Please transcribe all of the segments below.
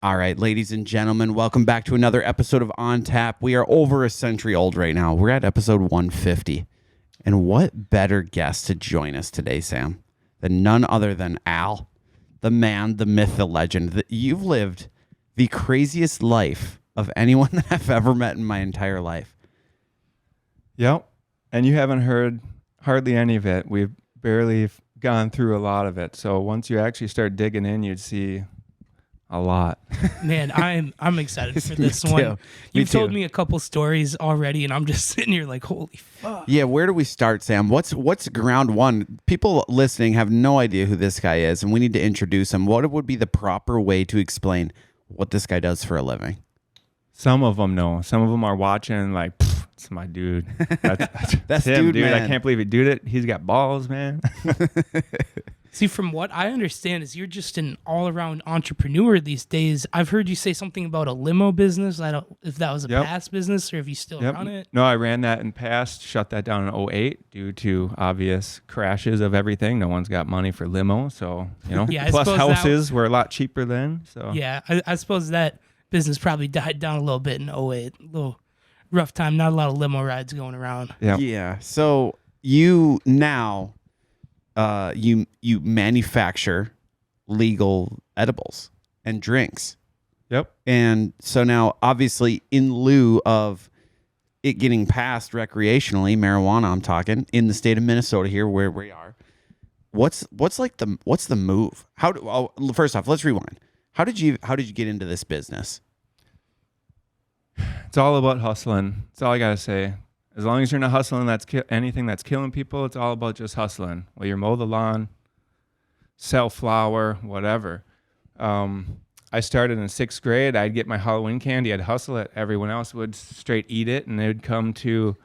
All right, ladies and gentlemen, welcome back to another episode of On Tap. We are over a century old right now. We're at episode 150. And what better guest to join us today, Sam, than none other than Al, the man, the myth, the legend. You've lived the craziest life of anyone that I've ever met in my entire life. Yep. And you haven't heard hardly any of it. We've barely gone through a lot of it. So once you actually start digging in, you'd see a lot. Man, I'm excited for this one. You've told me a couple stories already, and I'm just sitting here like, holy fuck. Yeah, where do we start, Sam? What's ground one? People listening have no idea who this guy is, and we need to introduce him. What would be the proper way to explain what this guy does for a living? Some of them know. Some of them are watching like, it's my dude. That's dude, him, dude. man. I can't believe he did it. He's got balls, man. See, from what I understand is you're just an all-around entrepreneur these days. I've heard you say something about a limo business. I don't know if that was a past business or if you still run it. No, I ran that in past, shut that down in 2008 due to obvious crashes of everything. No one's got money for limo, so, Yeah, plus houses were a lot cheaper then. So yeah, I suppose that business probably died down a little bit in 2008. A little rough time, not a lot of limo rides going around. Yeah. So you now... you manufacture legal edibles and drinks. Yep. And so now, obviously, in lieu of it getting passed recreationally, marijuana, I'm talking, in the state of Minnesota here where we are, what's the move? First off, let's rewind. How did you get into this business? It's all about hustling. That's all I gotta say. As long as you're not hustling, anything that's killing people, it's all about just hustling. Well, you mow the lawn, sell flour, whatever. I started in 6th grade. I'd get my Halloween candy. I'd hustle it. Everyone else would straight eat it, and it would come to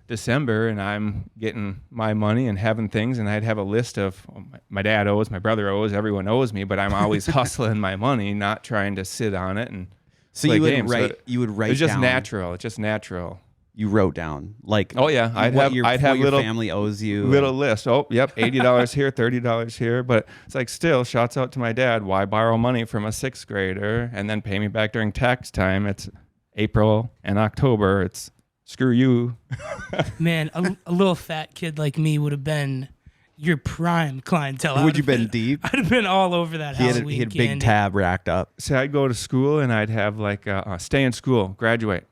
December, and I'm getting my money and having things, and I'd have a list of my dad owes, my brother owes, everyone owes me, but I'm always hustling my money, not trying to sit on it and play games. You would write. It's just down, natural. It's just natural. You wrote down like, oh yeah, I'd have your little family owes you little list. Oh yep, $80 here, $30 here. But it's like, still, shouts out to my dad. Why borrow money from a 6th grader and then pay me back during tax time? It's April and October. It's screw you. Man, a little fat kid like me would have been your prime clientele. Would you been deep? I'd have been all over that Halloween He had a candy. big tab racked up. So I'd go to school and I'd have like stay in school, graduate.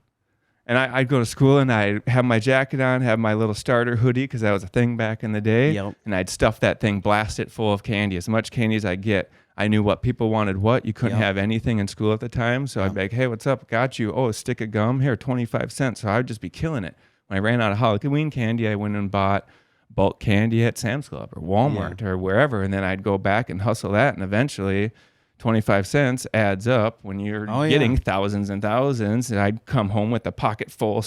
And I'd go to school and I'd have my jacket on, have my little starter hoodie, because that was a thing back in the day. Yep. And I'd stuff that thing, blast it full of candy, as much candy as I get. I knew what people wanted what. You couldn't have anything in school at the time. So I'd be like, hey, what's up? Got you. Oh, a stick of gum. Here, 25 cents. So I'd just be killing it. When I ran out of Halloween candy, I went and bought bulk candy at Sam's Club or Walmart or wherever. And then I'd go back and hustle that. And eventually 25 cents adds up when you're getting thousands and thousands. And I'd come home with a pocket full,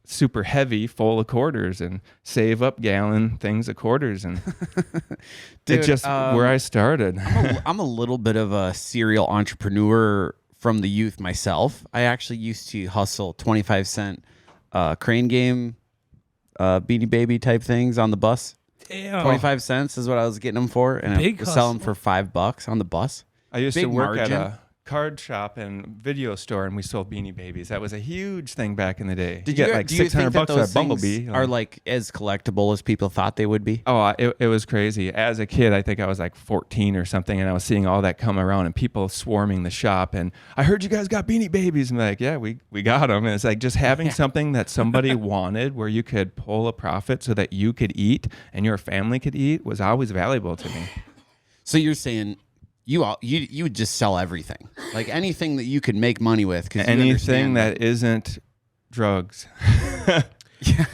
super heavy, full of quarters and save up gallon things of quarters. And Dude, it's just where I started. I'm a little bit of a serial entrepreneur from the youth myself. I actually used to hustle 25-cent crane game, Beanie Baby type things on the bus. Damn. 25 cents is what I was getting them for. And I was selling for $5 on the bus. I used to Big work margin. at a card shop and video store, and we sold Beanie Babies. That was a huge thing back in the day. Did you you get like do you think $600 that for those a Bumblebee? things are like as collectible as people thought they would be? Oh, it was crazy. As a kid, I think I was like 14 or something, and I was seeing all that come around and people swarming the shop. And I heard you guys got Beanie Babies. I'm like, yeah, we got them. And it's like just having something that somebody wanted where you could pull a profit so that you could eat and your family could eat was always valuable to me. So you're saying you would just sell everything, like anything that you could make money with. Anything that isn't drugs.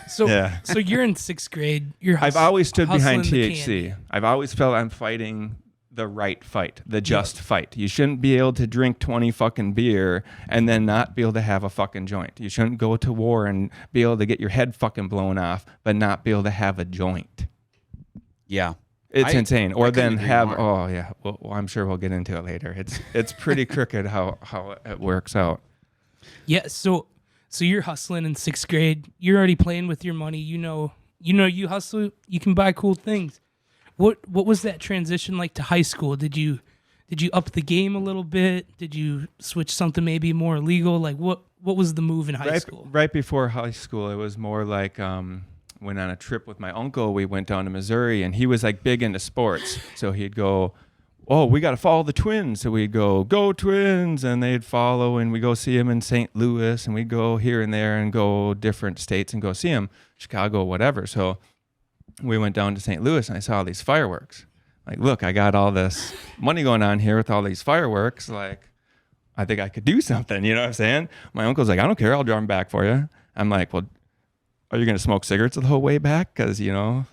So you're in 6th grade. I've always stood behind hustling the THC. candy. I've always felt I'm fighting the right fight, the just fight. You shouldn't be able to drink 20 fucking beer and then not be able to have a fucking joint. You shouldn't go to war and be able to get your head fucking blown off, but not be able to have a joint. Yeah. It's insane. Or then have, more. oh yeah, well, I'm sure we'll get into it later. It's pretty crooked how it works out. Yeah, so you're hustling in 6th grade. You're already playing with your money. You hustle, you can buy cool things. What was that transition like to high school? Did you Did you up the game a little bit? Did you switch something maybe more legal? Like what was the move in high school? Right before high school, it was more like went on a trip with my uncle. We went down to Missouri, and he was like big into sports. So he'd go, oh, we got to follow the Twins. So we'd go Twins, and they'd follow, and we go see them in St. Louis, and we'd go here and there and go different states and go see them, Chicago, whatever. So we went down to St. Louis, and I saw these fireworks. Like, look, I got all this money going on here with all these fireworks. Like, I think I could do something. You know what I'm saying? My uncle's like, I don't care. I'll drive them back for you. I'm like, well, are you going to smoke cigarettes the whole way back? Because, you know,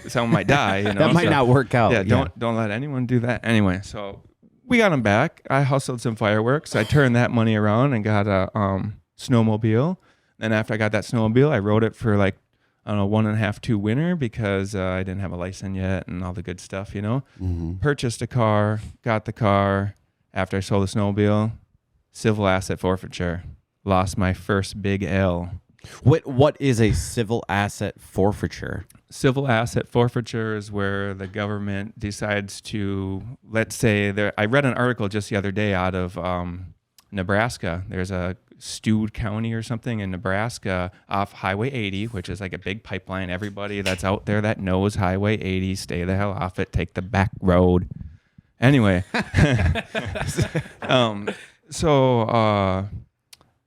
someone might die. You know? That might not work out. Yeah, don't let anyone do that. Anyway, so we got them back. I hustled some fireworks. I turned that money around and got a snowmobile. Then after I got that snowmobile, I rode it for like, I don't know, 1.5, 2 winter because I didn't have a license yet and all the good stuff, you know. Mm-hmm. Purchased a car, got the car. After I sold the snowmobile, civil asset forfeiture. Lost my first big L. What is a civil asset forfeiture? Civil asset forfeiture is where the government decides to, let's say, I read an article just the other day out of Nebraska. There's a Stewart County or something in Nebraska off Highway 80, which is like a big pipeline. Everybody that's out there that knows Highway 80, stay the hell off it. Take the back road. Anyway, so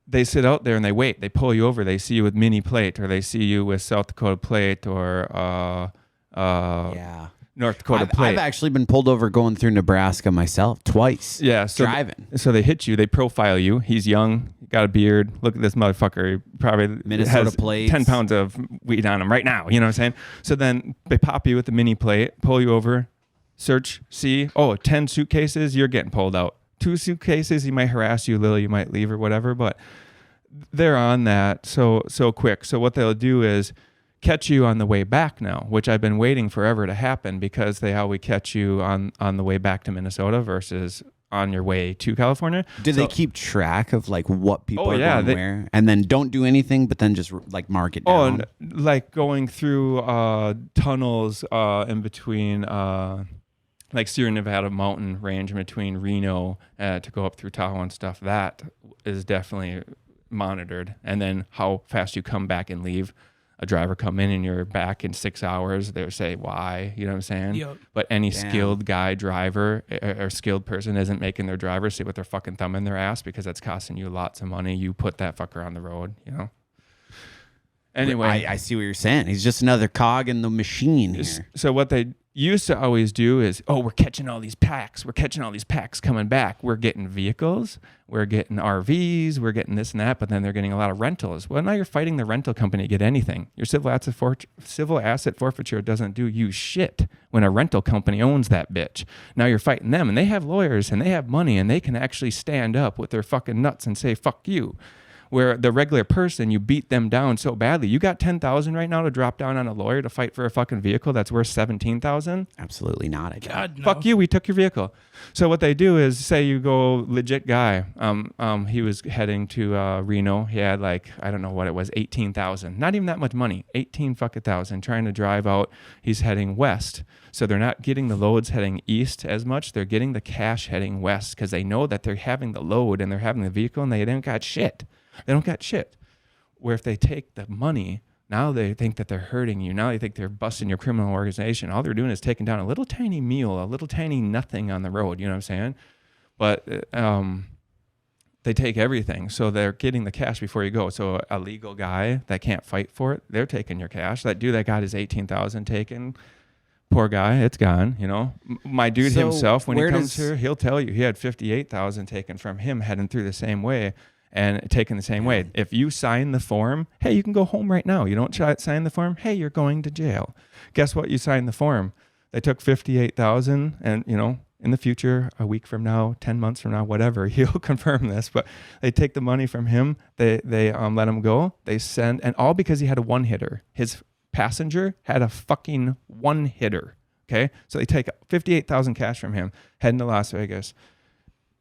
they sit out there and they wait. They pull you over. They see you with mini plate, or they see you with South Dakota plate, or North Dakota plate. I've actually been pulled over going through Nebraska myself twice. Yeah, so driving. So they hit you. They profile you. He's young, got a beard. Look at this motherfucker. He probably Minnesota has plates. 10 pounds of weed on him right now. You know what I'm saying? So then they pop you with the mini plate, pull you over, search, see, 10 suitcases, you're getting pulled out. 2 suitcases, he might harass you a little, you might leave or whatever, but they're on that so quick. So what they'll do is catch you on the way back now, which I've been waiting forever to happen, because they always catch you on the way back to Minnesota versus on your way to California. Did they keep track of like what people are going where, and then don't do anything, but then just like mark it down? Like going through tunnels in between like Sierra Nevada mountain range in between Reno to go up through Tahoe and stuff. That is definitely monitored. And then how fast you come back and leave. A driver come in and you're back in 6 hours. They'll say why, you know what I'm saying? Yep. But any skilled guy driver or skilled person isn't making their driver sit with their fucking thumb in their ass, because that's costing you lots of money. You put that fucker on the road, you know? Anyway. I see what you're saying. He's just another cog in the machine here. So what they used to always do is, we're catching all these packs. We're catching all these packs coming back. We're getting vehicles. We're getting RVs. We're getting this and that. But then they're getting a lot of rentals. Well, now you're fighting the rental company to get anything. Your civil asset forfeiture doesn't do you shit when a rental company owns that bitch. Now you're fighting them, and they have lawyers and they have money, and they can actually stand up with their fucking nuts and say, fuck you. Where the regular person, you beat them down so badly. You got $10,000 right now to drop down on a lawyer to fight for a fucking vehicle that's worth $17,000? Absolutely not. God, no. Fuck you, we took your vehicle. So what they do is, say you go legit guy. He was heading to Reno. He had like, I don't know what it was, $18,000. Not even that much money. 18 fucking thousand. Trying to drive out. He's heading west. So they're not getting the loads heading east as much. They're getting the cash heading west, because they know that they're having the load and they're having the vehicle, and they don't got shit. They don't got shit. Where if they take the money, now they think that they're hurting you. Now they think they're busting your criminal organization. All they're doing is taking down a little tiny mule, a little tiny nothing on the road. You know what I'm saying? But they take everything. So they're getting the cash before you go. So a legal guy that can't fight for it, they're taking your cash. That dude that got his $18,000 taken, poor guy, it's gone. You know, my dude himself, when he comes here, he'll tell you he had $58,000 taken from him heading through the same way. And taken the same way. If you sign the form, hey, you can go home right now. You don't sign the form, hey, you're going to jail. Guess what? You signed the form. They took $58,000, and you know, in the future, a week from now, 10 months from now, whatever, he'll confirm this. But they take the money from him. They let him go. They send, and all because he had a one hitter. His passenger had a fucking one hitter. Okay, so they take $58,000 cash from him, heading to Las Vegas.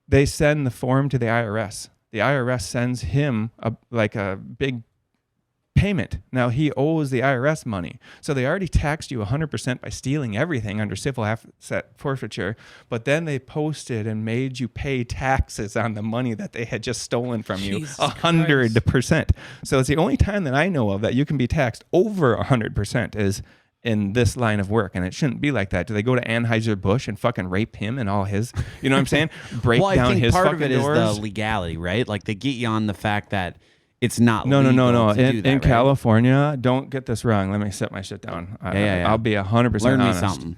They send the form to the IRS. The IRS sends him a big payment. Now he owes the IRS money. So they already taxed you 100% by stealing everything under civil asset forfeiture, but then they posted and made you pay taxes on the money that they had just stolen from you 100%. So it's the only time that I know of that you can be taxed over 100% is in this line of work, and it shouldn't be like that. Do they go to Anheuser-Busch and fucking rape him and all his, you know what I'm saying? Break well, down I think his part fucking of it doors? is the legality, right? Like they get you on the fact that it's not No. legal to do In that, right? California, don't get this wrong. Let me set my shit down. I'll be 100% Learn me honest. something.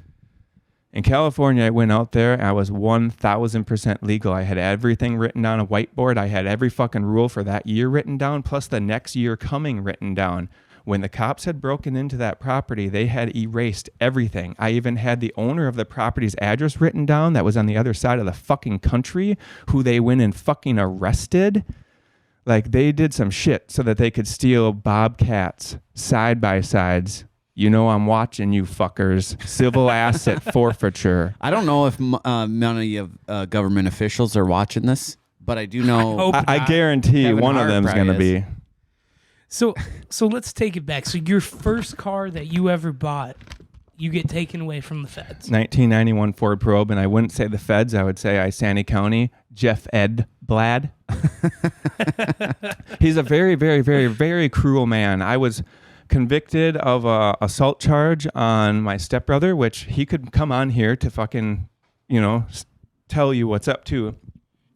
In California, I went out there and I was 1,000% legal. I had everything written down on a whiteboard. I had every fucking rule for that year written down, plus the next year coming written down. When the cops had broken into that property, they had erased everything. I even had the owner of the property's address written down that was on the other side of the fucking country, who they went and fucking arrested. Like, they did some shit so that they could steal Bobcats, side-by-sides. You know I'm watching you fuckers. Civil asset forfeiture. I don't know if many of government officials are watching this, but I do know. I guarantee Kevin one Hart of them's going to probably be. So let's take it back. So your first car that you ever bought, you get taken away from the feds. 1991 Ford Probe, and I wouldn't say the feds. I would say Isani County. Jeff Ed Blad. He's a very, very, very, very cruel man. I was convicted of a assault charge on my stepbrother, which he could come on here to fucking, tell you what's up to.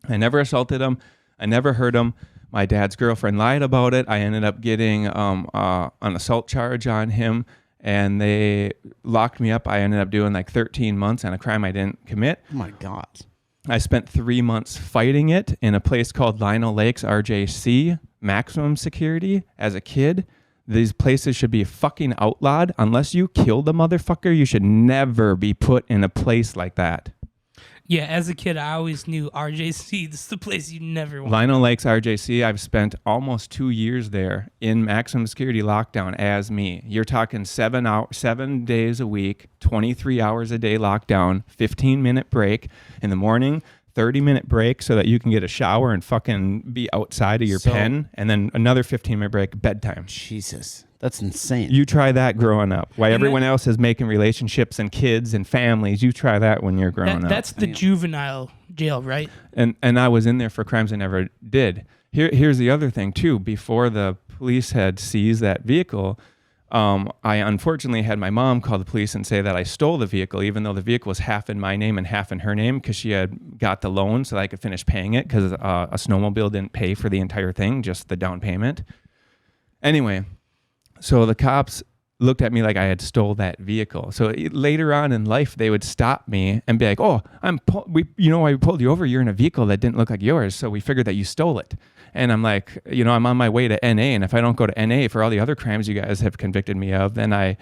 I never assaulted him. I never hurt him. My dad's girlfriend lied about it. I ended up getting an assault charge on him, and they locked me up. I ended up doing like 13 months on a crime I didn't commit. Oh my God. I spent 3 months fighting it in a place called Lino Lakes, RJC, maximum security as a kid. These places should be fucking outlawed. Unless you kill the motherfucker, you should never be put in a place like that. Yeah, as a kid, I always knew RJC. This is the place you never want. Lino Lakes, RJC, I've spent almost 2 years there in maximum security lockdown as me. You're talking 7 days a week, 23 hours a day lockdown, 15-minute break in the morning, 30-minute break so that you can get a shower and fucking be outside of your pen, and then another 15-minute break, bedtime. Jesus. That's insane. You try that growing up. While everyone else is making relationships and kids and families, you try that when you're growing up. That's the juvenile jail, right? And I was in there for crimes I never did. Here's the other thing, too. Before the police had seized that vehicle, I unfortunately had my mom call the police and say that I stole the vehicle, even though the vehicle was half in my name and half in her name, because she had got the loan so that I could finish paying it, because a snowmobile didn't pay for the entire thing, just the down payment. Anyway, so the cops looked at me like I had stole that vehicle. So later on in life, they would stop me and be like, "Oh, I pulled you over. You're in a vehicle that didn't look like yours, so we figured that you stole it." And I'm like, I'm on my way to NA, and if I don't go to NA for all the other crimes you guys have convicted me of, then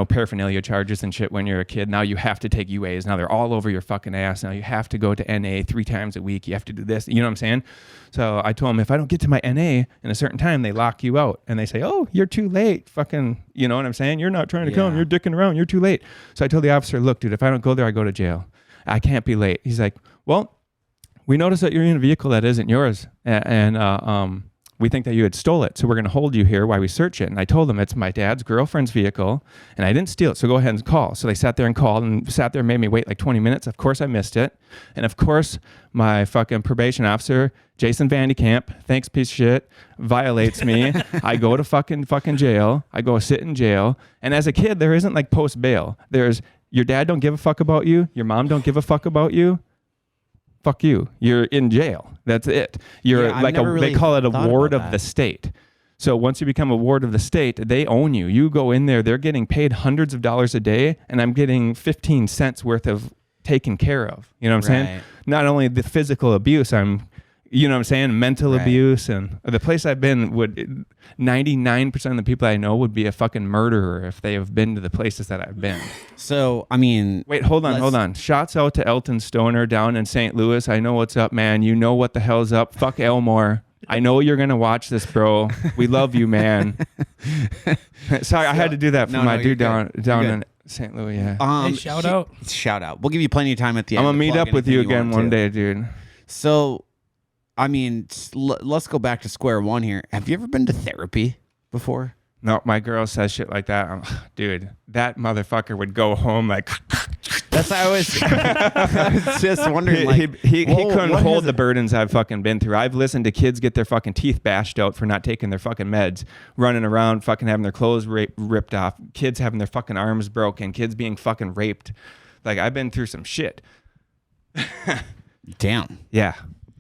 paraphernalia charges and shit when you're a kid. Now you have to take UAs. Now they're all over your fucking ass. Now you have to go to NA 3 times a week. You have to do this. You know what I'm saying? So I told them, if I don't get to my NA in a certain time, they lock you out. And they say, "Oh, you're too late." Fucking, you know what I'm saying? You're not trying to come. You're dicking around. You're too late. So I told the officer, "Look, dude, if I don't go there, I go to jail. I can't be late." He's like, "Well, we noticed that you're in a vehicle that isn't yours. And we think that you had stole it, so we're going to hold you here while we search it." And I told them it's my dad's girlfriend's vehicle, and I didn't steal it, so go ahead and call. So they sat there and called and sat there and made me wait like 20 minutes. Of course, I missed it. And of course, my fucking probation officer, Jason Vandekamp, thanks piece of shit, violates me. I go to fucking jail. I go sit in jail. And as a kid, there isn't like post bail. There's your dad don't give a fuck about you. Your mom don't give a fuck about you. Fuck you. You're in jail. That's it. You're they call it a ward of the state. So once you become a ward of the state, they own you. You go in there, they're getting paid hundreds of dollars a day, and I'm getting 15 cents worth of taken care of. You know what I'm saying? Not only the physical abuse, mental abuse. And the place I've been 99% of the people I know would be a fucking murderer if they have been to the places that I've been. So, I mean... Wait, hold on. Shouts out to Elton Stoner down in St. Louis. I know what's up, man. You know what the hell's up. Fuck Elmore. I know you're going to watch this, bro. We love you, man. Sorry, I had to do that for my dude down in St. Louis, yeah. Hey, shout out. Shout out. We'll give you plenty of time at the end. I'm going to meet up with you again one day, dude. So, I mean, let's go back to square one here. Have you ever been to therapy before? No, my girl says shit like that. Dude, that motherfucker would go home like. That's I was just wondering. Like, he couldn't hold the burdens I've fucking been through. I've listened to kids get their fucking teeth bashed out for not taking their fucking meds, running around fucking having their clothes ripped off, kids having their fucking arms broken, kids being fucking raped. Like, I've been through some shit. Damn. Yeah.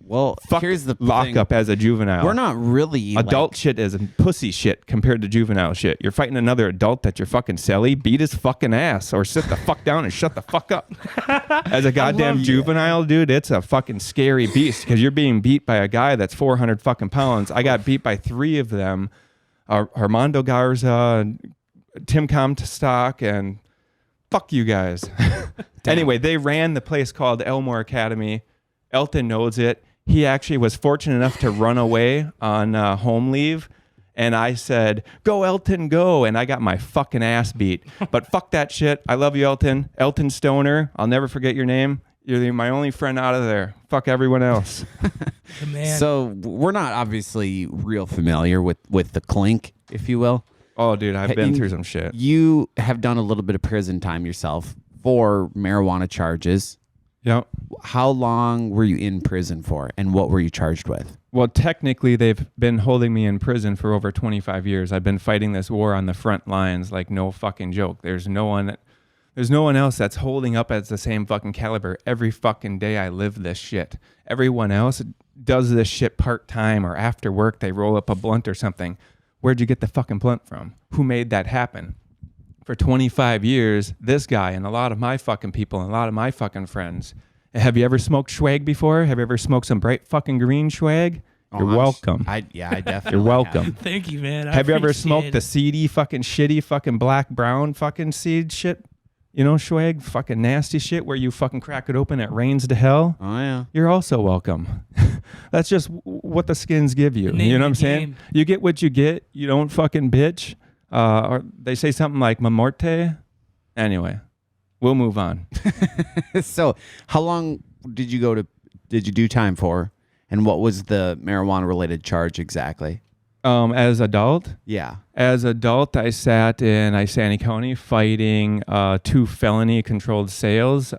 Well, here's the lockup as a juvenile. We're not really adult shit is pussy shit compared to juvenile shit. You're fighting another adult that you're fucking silly, beat his fucking ass or sit the fuck down and shut the fuck up. As a goddamn juvenile, dude, it's a fucking scary beast because you're being beat by a guy that's 400 fucking pounds. I got beat by 3 of them, Armando Garza, Tim Comstock, and fuck you guys. Anyway, they ran the place called Elmore Academy. Elton knows it. He actually was fortunate enough to run away on home leave. And I said, go, Elton, go. And I got my fucking ass beat. But fuck that shit. I love you, Elton. Elton Stoner. I'll never forget your name. You're my only friend out of there. Fuck everyone else. Man. So we're not obviously real familiar with the clink, if you will. Oh, dude, I've been through some shit. You have done a little bit of prison time yourself for marijuana charges. Yep. How long were you in prison for, and what were you charged with? Well, technically, they've been holding me in prison for over 25 years. I've been fighting this war on the front lines like no fucking joke. There's no one else that's holding up at the same fucking caliber. Every fucking day I live this shit. Everyone else does this shit part-time or after work. They roll up a blunt or something. Where'd you get the fucking blunt from? Who made that happen? For 25 years, this guy and a lot of my fucking people and a lot of my fucking friends. Have you ever smoked swag before? Have you ever smoked some bright fucking green swag? You're welcome. I definitely. You're welcome. have. Thank you, man. Have you ever smoked the seedy fucking shitty fucking black brown fucking seed shit? You know, swag, fucking nasty shit where you fucking crack it open, it rains to hell. Oh yeah. You're also welcome. That's just what the skins give you. You know what I'm saying? You get what you get. You don't fucking bitch. Or they say something like "mamorte." Anyway, we'll move on. So, how long did you do time for, and what was the marijuana related charge exactly? As adult, yeah. As adult, I sat in Isani County fighting 2 felony controlled sales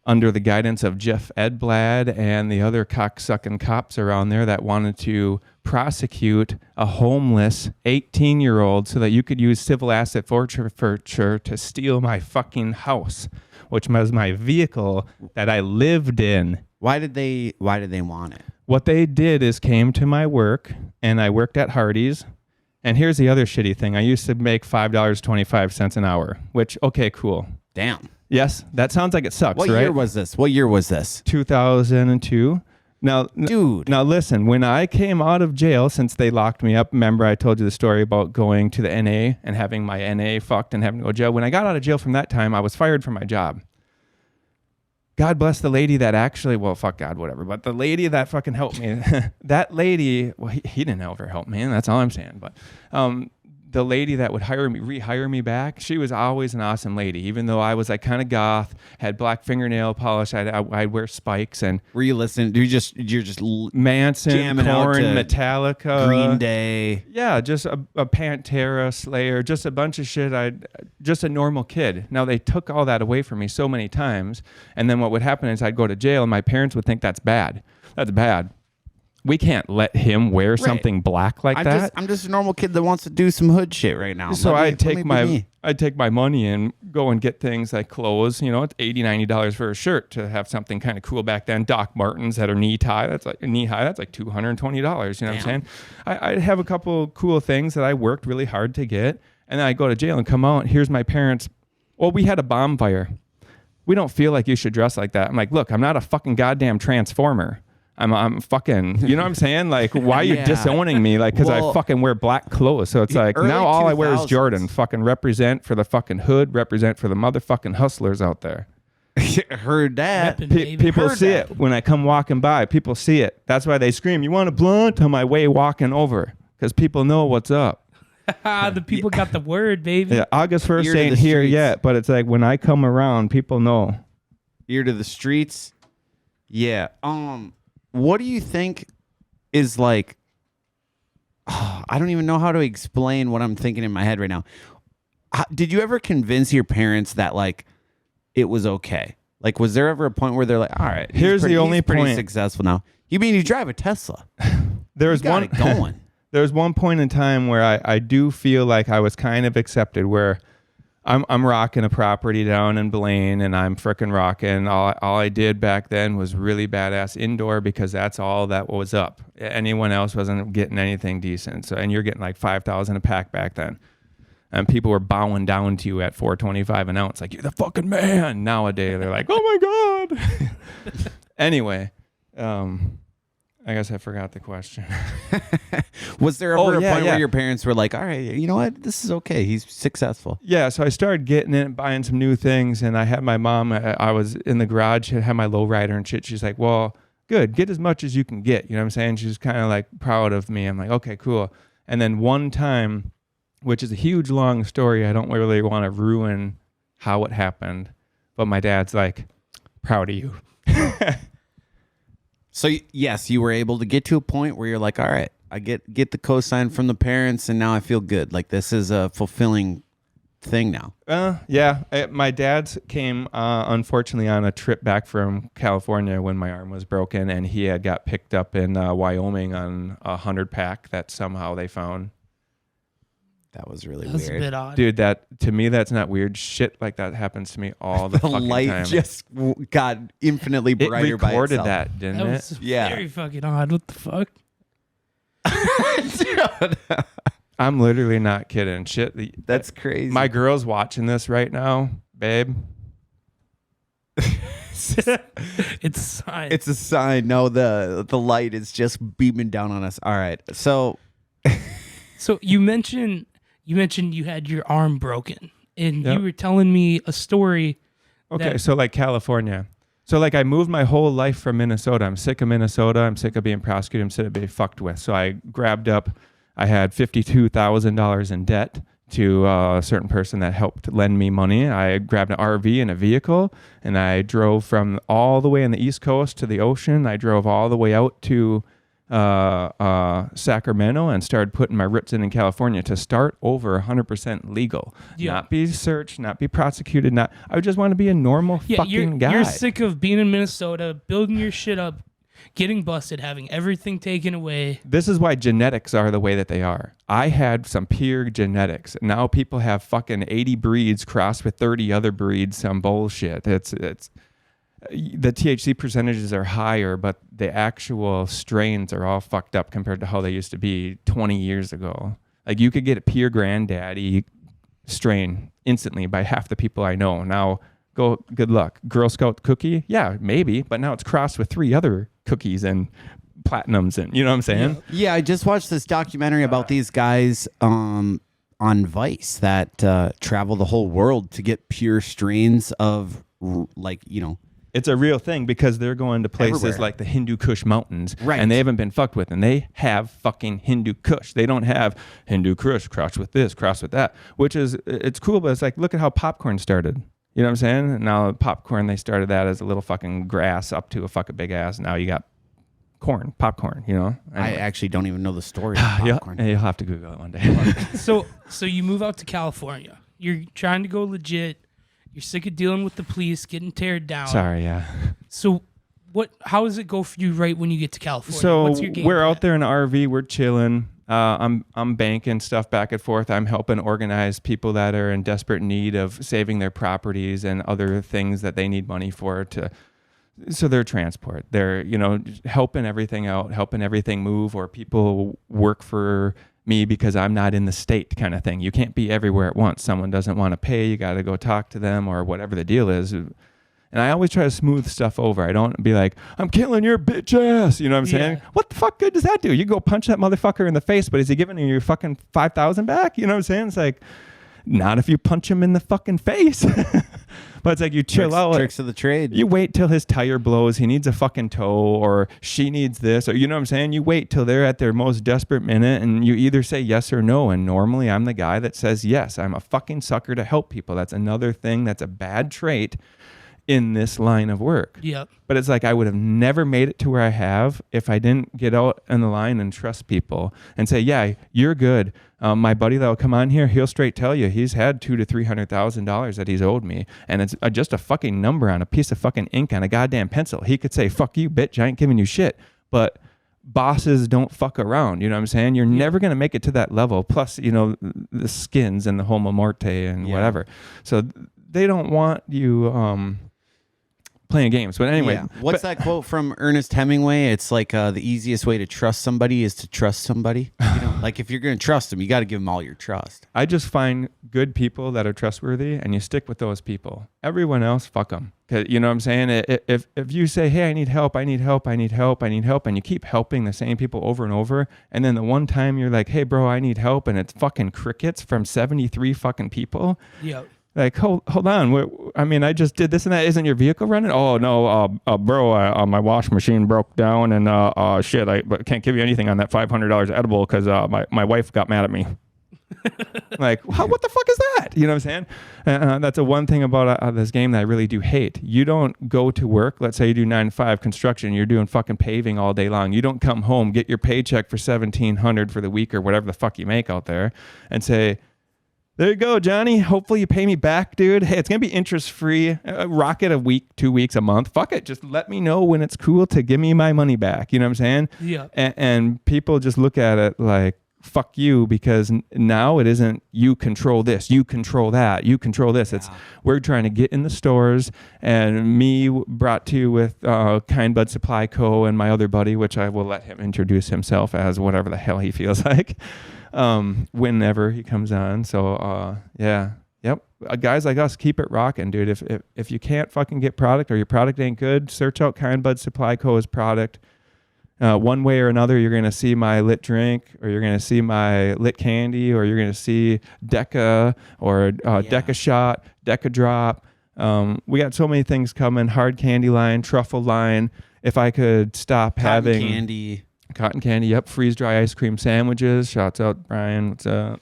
under the guidance of Jeff Edblad and the other cocksucking cops around there that wanted to prosecute a homeless 18-year-old so that you could use civil asset forfeiture to steal my fucking house, which was my vehicle that I lived in. Why did they want it? What they did is came to my work, and I worked at Hardee's. And here's the other shitty thing. I used to make $5.25 an hour, which, okay, cool. Damn. Yes, that sounds like it sucks, right? What year was this? 2002. Now, dude. Now listen, when I came out of jail, since they locked me up, remember I told you the story about going to the NA and having my NA fucked and having to go to jail. When I got out of jail from that time, I was fired from my job. God bless the lady that actually, well, fuck God, whatever. But the lady that fucking helped me, that lady, well, he didn't ever help me, and that's all I'm saying. But the lady that would rehire me back, she was always an awesome lady. Even though I was like kind of goth, had black fingernail polish, I'd wear spikes. And were you listening? You're just Manson, Korn, Metallica, Green Day. Yeah, just a Pantera, Slayer, just a bunch of shit. Just a normal kid. Now they took all that away from me so many times, and then what would happen is I'd go to jail, and my parents would think that's bad. That's bad. We can't let him wear something black like that. I'm just a normal kid that wants to do some hood shit right now. So I'd take my money and go and get things like clothes. You know, it's $80, $90 for a shirt to have something kind of cool back then. Doc Martens that are knee high. That's like $220. You know what I'm saying? I'd have a couple cool things that I worked really hard to get, and then I go to jail and come out. Here's my parents. Well, we had a bomb fire. We don't feel like you should dress like that. I'm like, look, I'm not a fucking goddamn transformer. I'm fucking, you know what I'm saying? Like, why are you disowning me? Like, because I fucking wear black clothes. So it's like, now all I wear is Jordan. Fucking represent for the fucking hood, represent for the motherfucking hustlers out there. Heard that. People see it when I come walking by. People see it. That's why they scream, you want a blunt? On my way walking over. Because people know what's up. The people got the word, baby. Yeah, August 1st ain't here yet, but it's like when I come around, people know. Ear to the streets. Yeah. What do you think is like I don't even know how to explain what I'm thinking in my head right now. Did you ever convince your parents that like it was okay? Like, was there ever a point where they're like, all right, he's pretty successful now. You mean you drive a Tesla? There's one going. There's one point in time where I do feel like I was kind of accepted, where I'm rocking a property down in Blaine, and I'm frickin' rocking. All I did back then was really badass indoor, because that's all that was up. Anyone else wasn't getting anything decent. So, and you're getting like 5,000 a pack back then. And people were bowing down to you at $4.25 an ounce, like, you're the fucking man. Nowadays, they're like, oh my God. Anyway, I guess I forgot the question. Was there ever a point where your parents were like, all right, you know what? This is okay. He's successful. Yeah, so I started getting it and buying some new things. And I had my mom, I was in the garage, I had my lowrider and shit. She's like, well, good. Get as much as you can get. You know what I'm saying? She's kind of like proud of me. I'm like, okay, cool. And then one time, which is a huge, long story, I don't really want to ruin how it happened. But my dad's like, proud of you. So yes, you were able to get to a point where you're like, all right, I get the cosign from the parents, and now I feel good. Like, this is a fulfilling thing now. Yeah. My dad's came, unfortunately, on a trip back from California when my arm was broken, and he had got picked up in Wyoming on a 100-pack that somehow they found. That was really That's weird. a bit odd. Dude, that to me, that's not weird. Shit like that happens to me all the fucking light time. just got infinitely brighter by itself. It recorded that, didn't That it? was Yeah. very fucking odd. What the fuck? I'm literally not kidding. Shit, That's crazy. my girl's watching this right now, babe. It's a sign. It's a sign. No, the light is just beaming down on us. All right. So you mentioned you had your arm broken, and Yep. you were telling me a story. Okay, so like California. So like I moved my whole life from Minnesota. I'm sick of Minnesota. I'm sick of being prosecuted. I'm sick of being fucked with. So I grabbed up, I had $52,000 in debt to a certain person that helped lend me money. I grabbed an RV and a vehicle, and I drove from all the way on the East Coast to the ocean. I drove all the way out to Sacramento and started putting my roots in California to start over 100% legal. Yeah. Not be searched, not be prosecuted. I just want to be a normal fucking guy. You're sick of being in Minnesota, building your shit up, getting busted, having everything taken away. This is why genetics are the way that they are. I had some pure genetics. Now people have fucking 80 breeds crossed with 30 other breeds, some bullshit. It's the THC percentages are higher, but the actual strains are all fucked up compared to how they used to be 20 years ago. Like, you could get a pure granddaddy strain instantly by half the people I know. Now, good luck. Girl Scout cookie? Yeah, maybe, but now it's crossed with 3 other cookies and platinums, and you know what I'm saying? yeah, I just watched this documentary about these guys on Vice that travel the whole world to get pure strains of, like, you know. It's a real thing, because they're going to places Everywhere. like the Hindu Kush Mountains, Right. and they haven't been fucked with, and they have fucking Hindu Kush. They don't have Hindu Kush crossed with this, crossed with that, which is, it's cool, but it's like, look at how popcorn started. You know what I'm saying? Now popcorn, they started that as a little fucking grass up to a fucking big ass. Now you got popcorn, you know? I actually don't even know the story of popcorn. You'll have to Google it one day. So you move out to California. You're trying to go legit. You're sick of dealing with the police, getting teared down. Sorry, yeah. So how does it go for you right when you get to California? So What's your game we're plan? out there in an RV. We're chilling. I'm banking stuff back and forth. I'm helping organize people that are in desperate need of saving their properties and other things that they need money for so their transport. They're, you know, helping everything out, helping everything move, or people work for me because I'm not in the state, kind of thing. You can't be everywhere at once. Someone doesn't want to pay, you got to go talk to them, or whatever the deal is. And I always try to smooth stuff over. I don't be like, I'm killing your bitch ass. You know what I'm saying? What the fuck good does that do? You go punch that motherfucker in the face, but is he giving you your fucking 5,000 back? You know what I'm saying? It's like, not if you punch him in the fucking face. But it's like, you chill out. Tricks of the trade. You wait till his tire blows. He needs a fucking tow, or she needs this, or you know what I'm saying? You wait till they're at their most desperate minute, and you either say yes or no. And normally I'm the guy that says yes. I'm a fucking sucker to help people. That's another thing that's a bad trait, in this line of work. Yep. But it's like I would have never made it to where I have if I didn't get out in the line and trust people and say, yeah, you're good. My buddy that will come on here, he'll straight tell you he's had $200,000 to $300,000 that he's owed me. And it's just a fucking number on a piece of fucking ink on a goddamn pencil. He could say, fuck you, bitch, I ain't giving you shit. But bosses don't fuck around. You know what I'm saying? You're never going to make it to that level. Plus, you know, the skins and the homo morte and whatever. So they don't want you playing games. But anyway. Yeah. What's that quote from Ernest Hemingway? It's like the easiest way to trust somebody is to trust somebody. You know, like if you're going to trust them, you got to give them all your trust. I just find good people that are trustworthy and you stick with those people. Everyone else, fuck them. You know what I'm saying? If you say, hey, I need help, I need help, I need help, I need help, and you keep helping the same people over and over, and then the one time you're like, hey, bro, I need help, and it's fucking crickets from 73 fucking people. Yep. Like, hold on. I mean, I just did this and that. Isn't your vehicle running? Oh, no, bro, my wash machine broke down and shit, I can't give you anything on that $500 edible because my wife got mad at me. Like, what the fuck is that? You know what I'm saying? That's a one thing about this game that I really do hate. You don't go to work. Let's say you do 9 to 5 construction. You're doing fucking paving all day long. You don't come home, get your paycheck for $1,700 for the week or whatever the fuck you make out there and say, there you go, Johnny. Hopefully you pay me back, dude. Hey, it's going to be interest-free. Rock it a week, 2 weeks, a month. Fuck it. Just let me know when it's cool to give me my money back. You know what I'm saying? Yeah. And people just look at it like, fuck you, because now it isn't you control this, you control that, you control this. It's we're trying to get in the stores, and me brought to you with Kind Bud Supply Co. and my other buddy, which I will let him introduce himself as whatever the hell he feels like. Whenever he comes on. So, guys like us, keep it rocking, dude. If you can't fucking get product or your product ain't good, search out Kind Bud Supply Co.'s product. One way or another, you're going to see my lit drink, or you're going to see my lit candy, or you're going to see Deca or Deca shot, Deca drop. We got so many things coming. Hard candy line, truffle line. If I could stop having cotton candy, yep. Freeze dry ice cream sandwiches. Shouts out Brian. What's up?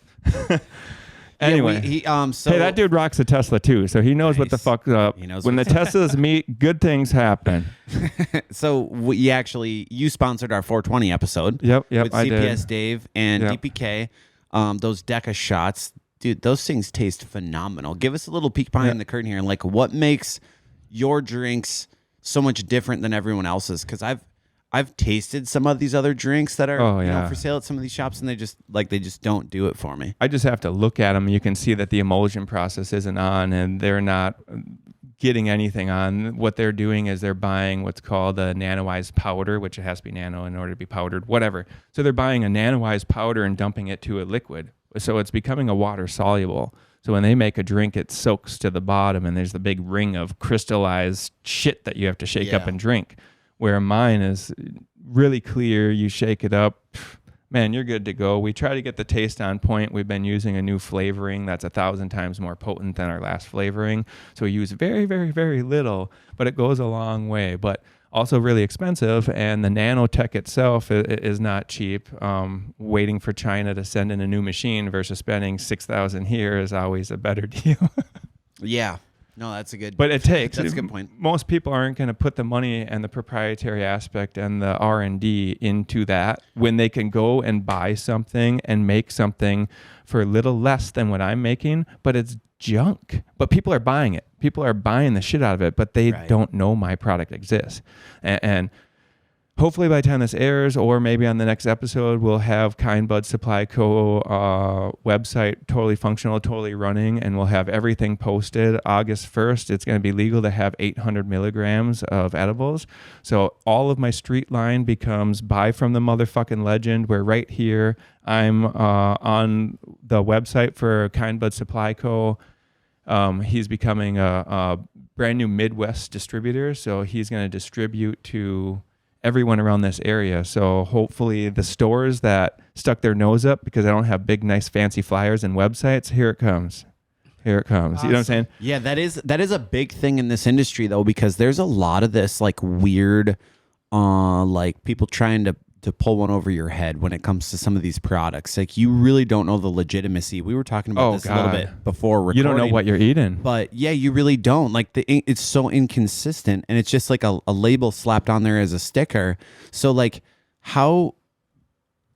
Anyway, hey, that dude rocks a Tesla too, so he knows what the fuck's up. He knows when the Teslas meet, good things happen. So you sponsored our 420 episode. Yep, with I CPS did. Dave and DPK. Those Deca shots, dude, those things taste phenomenal. Give us a little peek behind the curtain here, and like, what makes your drinks so much different than everyone else's? Because I've tasted some of these other drinks that are for sale at some of these shops, and they just don't do it for me. I just have to look at them. You can see that the emulsion process isn't on, and they're not getting anything on. What they're doing is they're buying what's called a nanoized powder, which it has to be nano in order to be powdered, whatever. So they're buying a nanoized powder and dumping it to a liquid. So it's becoming a water soluble. So when they make a drink, it soaks to the bottom, and there's the big ring of crystallized shit that you have to shake up and drink. Where mine is really clear, you shake it up, man, you're good to go. We try to get the taste on point. We've been using a new flavoring that's 1,000 times more potent than our last flavoring. So we use very, very, very little, but it goes a long way. But also really expensive, and the nanotech itself is not cheap. Waiting for China to send in a new machine versus spending $6,000 here is always a better deal. Yeah. No, that's a good. But it takes. That's a good point. Most people aren't going to put the money and the proprietary aspect and the R&D into that when they can go and buy something and make something for a little less than what I'm making, but it's junk. But people are buying it. People are buying the shit out of it, but they don't know my product exists. And hopefully by the time this airs, or maybe on the next episode, we'll have Kind Bud Supply Co. Website totally functional, totally running, and we'll have everything posted. August 1st, it's going to be legal to have 800 milligrams of edibles. So all of my street line becomes buy from the motherfucking legend. We're right here. I'm on the website for Kind Bud Supply Co. He's becoming a brand new Midwest distributor, so he's going to distribute to everyone around this area. So hopefully the stores that stuck their nose up because I don't have big, nice, fancy flyers and websites, here it comes. Here it comes. Awesome. You know what I'm saying? Yeah, that is a big thing in this industry, though, because there's a lot of this like weird, like people trying to pull one over your head when it comes to some of these products. Like, you really don't know the legitimacy. We were talking about this a little bit before recording. You don't know what you're eating. But yeah, you really don't. Like, it's so inconsistent, and it's just like a label slapped on there as a sticker. So like, how...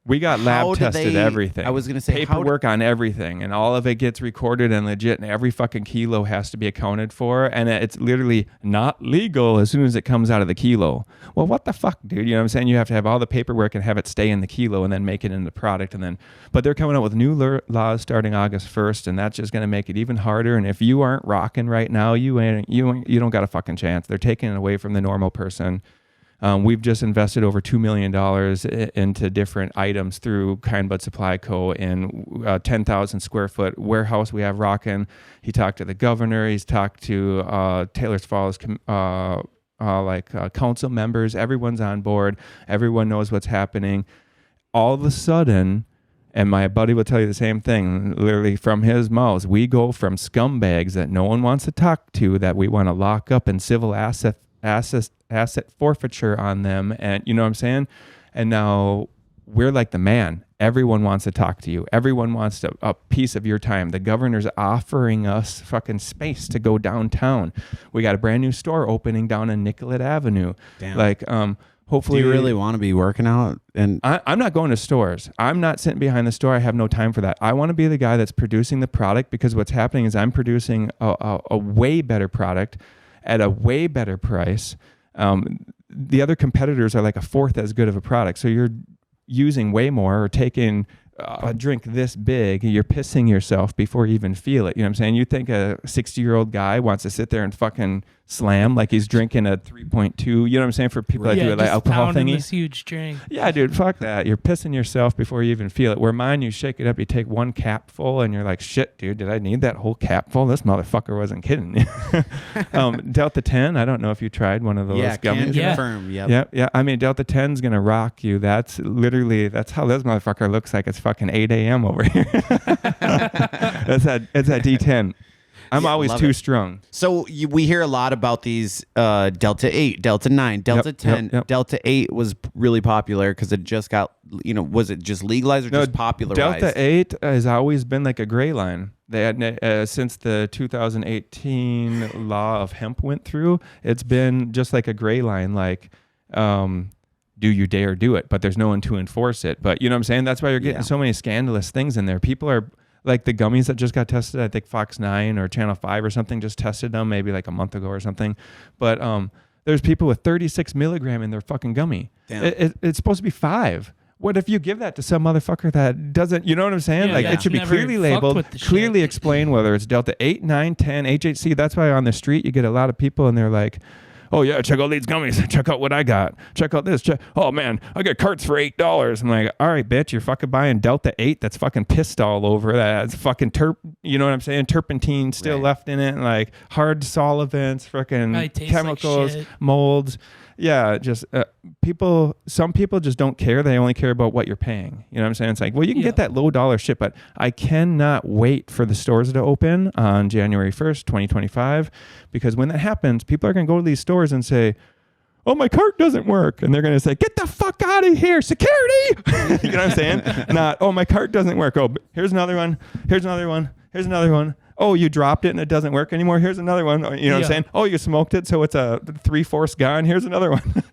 We got lab tested everything. I was going to say paperwork on everything, and all of it gets recorded and legit, and every fucking kilo has to be accounted for, and it's literally not legal as soon as it comes out of the kilo. Well, what the fuck, dude? You know what I'm saying? You have to have all the paperwork and have it stay in the kilo and then make it into product, and then. But they're coming out with new laws starting August 1st, and that's just going to make it even harder. And if you aren't rocking right now, you don't got a fucking chance. They're taking it away from the normal person. We've just invested over $2 million into different items through Kind Bud Supply Co. in 10,000 square foot warehouse we have rocking. He talked to the governor. He's talked to Taylor's Falls council members. Everyone's on board. Everyone knows what's happening. All of a sudden, and my buddy will tell you the same thing, literally from his mouth, we go from scumbags that no one wants to talk to, that we want to lock up in civil asset forfeiture on them, and you know what I'm saying? And now we're like the man. Everyone wants to talk to you. Everyone wants a piece of your time. The governor's offering us fucking space to go downtown. We got a brand new store opening down on Nicollet Avenue. Damn. Like, hopefully. Do you really want to be working out? And I'm not going to stores. I'm not sitting behind the store. I have no time for that. I want to be the guy that's producing the product, because what's happening is I'm producing a way better product at a way better price. The other competitors are like a fourth as good of a product. So you're using way more, or taking a drink this big, you're pissing yourself before you even feel it. You know what I'm saying? You think a 60-year-old guy wants to sit there and fucking slam like he's drinking a 3.2, you know what I'm saying, for people that do it like alcohol thingy. This huge drink. Yeah, dude, fuck that. You're pissing yourself before you even feel it. Where mine, you shake it up, you take one cap full, and you're like, shit, dude, did I need that whole cap full? This motherfucker wasn't kidding. Delta 10, I don't know if you tried one of those gummies. Confirm. Yep. Yeah. I mean, Delta 10's gonna rock you. That's how this motherfucker looks like. It's fucking 8 a.m. over here. It's that D10. I'm always too strong. So we hear a lot about these Delta 8, Delta 9, Delta 10. Yep. Delta 8 was really popular because it just got, was it just legalized or just popularized? Delta 8 has always been like a gray line. They had, since the 2018 law of hemp went through, it's been just like a gray line, like, do you dare do it? But there's no one to enforce it. But you know what I'm saying? That's why you're getting so many scandalous things in there. People are... Like the gummies that just got tested, I think Fox 9 or Channel 5 or something just tested them maybe like a month ago or something. But there's people with 36 milligram in their fucking gummy. It's supposed to be 5. What if you give that to some motherfucker that doesn't, you know what I'm saying? It should be clearly labeled, clearly explain whether it's Delta 8, 9, 10, HHC. That's why on the street you get a lot of people and they're like, oh yeah, check out these gummies. Check out what I got. Check out this. Oh man, I got carts for $8. I'm like, all right, bitch, you're fucking buying Delta 8 that's fucking pissed all over. That's fucking you know what I'm saying? Turpentine still left in it, and like hard solvents, fucking chemicals, like molds. Yeah, just some people just don't care. They only care about what you're paying. You know what I'm saying? It's like, well, you can get that low dollar shit, but I cannot wait for the stores to open on January 1st, 2025, because when that happens, people are going to go to these stores and say, oh, my cart doesn't work. And they're going to say, get the fuck out of here, security. You know what I'm saying? Not, oh, my cart doesn't work. Oh, here's another one. Here's another one. Here's another one. Oh, you dropped it and it doesn't work anymore. Here's another one. You know what I'm saying? Oh, you smoked it, so it's a 3/4 gone. Here's another one.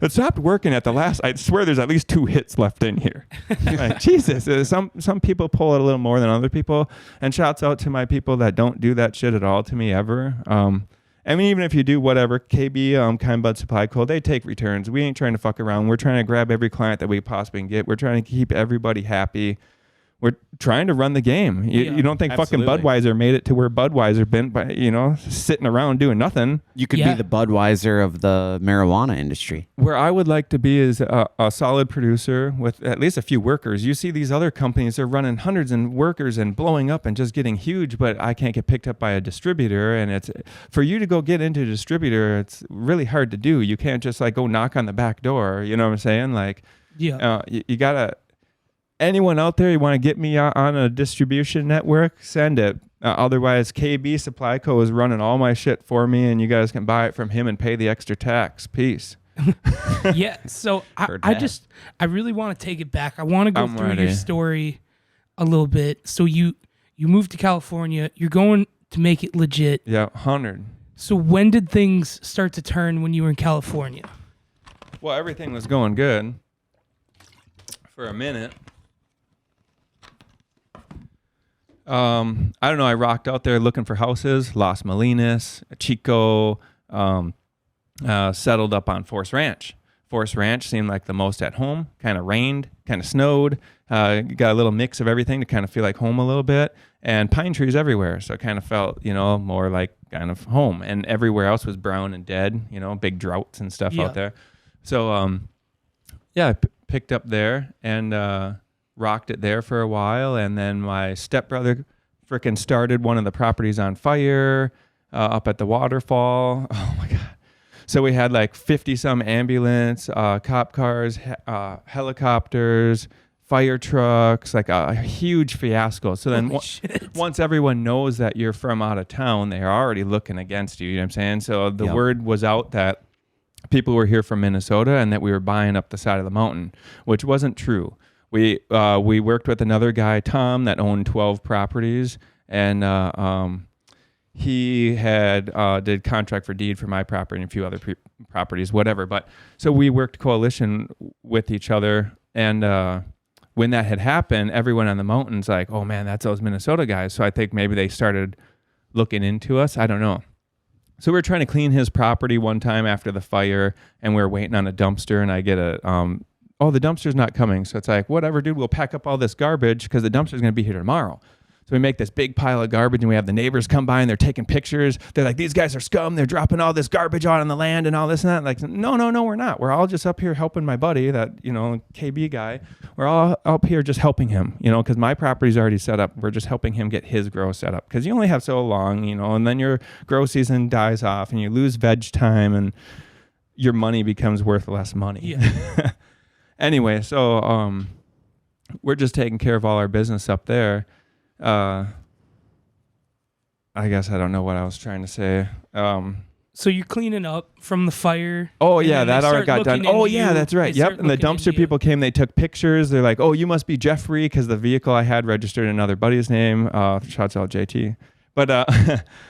It stopped working at the last. I swear there's at least 2 hits left in here. Like, Jesus. Some people pull it a little more than other people. And shouts out to my people that don't do that shit at all to me ever. I mean, even if you do whatever, KB, Kind Bud Supply Co., they take returns. We ain't trying to fuck around. We're trying to grab every client that we possibly can get. We're trying to keep everybody happy. We're trying to run the game. You don't think fucking Budweiser made it to where Budweiser been by, sitting around doing nothing. You could be the Budweiser of the marijuana industry. Where I would like to be is a solid producer with at least a few workers. You see these other companies, they're running hundreds of workers and blowing up and just getting huge, but I can't get picked up by a distributor. And it's for you to go get into a distributor, it's really hard to do. You can't just like go knock on the back door. You know what I'm saying? Like, you got to... Anyone out there, you want to get me on a distribution network, send it. Otherwise, KB Supply Co. is running all my shit for me, and you guys can buy it from him and pay the extra tax. Peace. Yeah. So I really want to take it back. I want to go through your story a little bit. So you moved to California. You're going to make it legit. Yeah, 100. So when did things start to turn when you were in California? Well, everything was going good for a minute. I don't know. I rocked out there looking for houses. Las Molinas, Chico, settled up on Forest Ranch. Forest Ranch seemed like the most at home. Kind of rained, kind of snowed. Got a little mix of everything to kind of feel like home a little bit. And pine trees everywhere. So it kind of felt, more like kind of home. And everywhere else was brown and dead, big droughts and stuff out there. So, I picked up there and rocked it there for a while. And then my stepbrother frickin' started one of the properties on fire up at the waterfall. Oh, my God. So we had like 50-some ambulance, cop cars, helicopters, fire trucks, like a huge fiasco. So then once everyone knows that you're from out of town, they're already looking against you. You know what I'm saying? So the word was out that people were here from Minnesota and that we were buying up the side of the mountain, which wasn't true. We worked with another guy, Tom, that owned 12 properties, and he had did contract for deed for my property and a few other properties, whatever. But so we worked coalition with each other, and when that had happened, everyone on the mountain's like, oh man, that's those Minnesota guys. So I think maybe they started looking into us. I don't know. So we were trying to clean his property one time after the fire, and we were waiting on a dumpster, and I get the dumpster's not coming. So it's like, whatever, dude, we'll pack up all this garbage because the dumpster's going to be here tomorrow. So we make this big pile of garbage, and we have the neighbors come by, and they're taking pictures. They're like, these guys are scum. They're dropping all this garbage out on the land and all this and that. Like, no, we're not. We're all just up here helping my buddy, that, KB guy. We're all up here just helping him, because my property's already set up. We're just helping him get his grow set up because you only have so long, and then your grow season dies off, and you lose veg time, and your money becomes worth less money. Yeah. Anyway, so we're just taking care of all our business up there. I guess I don't know what I was trying to say. So you're cleaning up from the fire. Oh yeah, that already got done. Oh yeah, that's right. Yep. And the dumpster people came. They took pictures. They're like, "Oh, you must be Jeffrey," because the vehicle I had registered in another buddy's name. Shouts out JT. But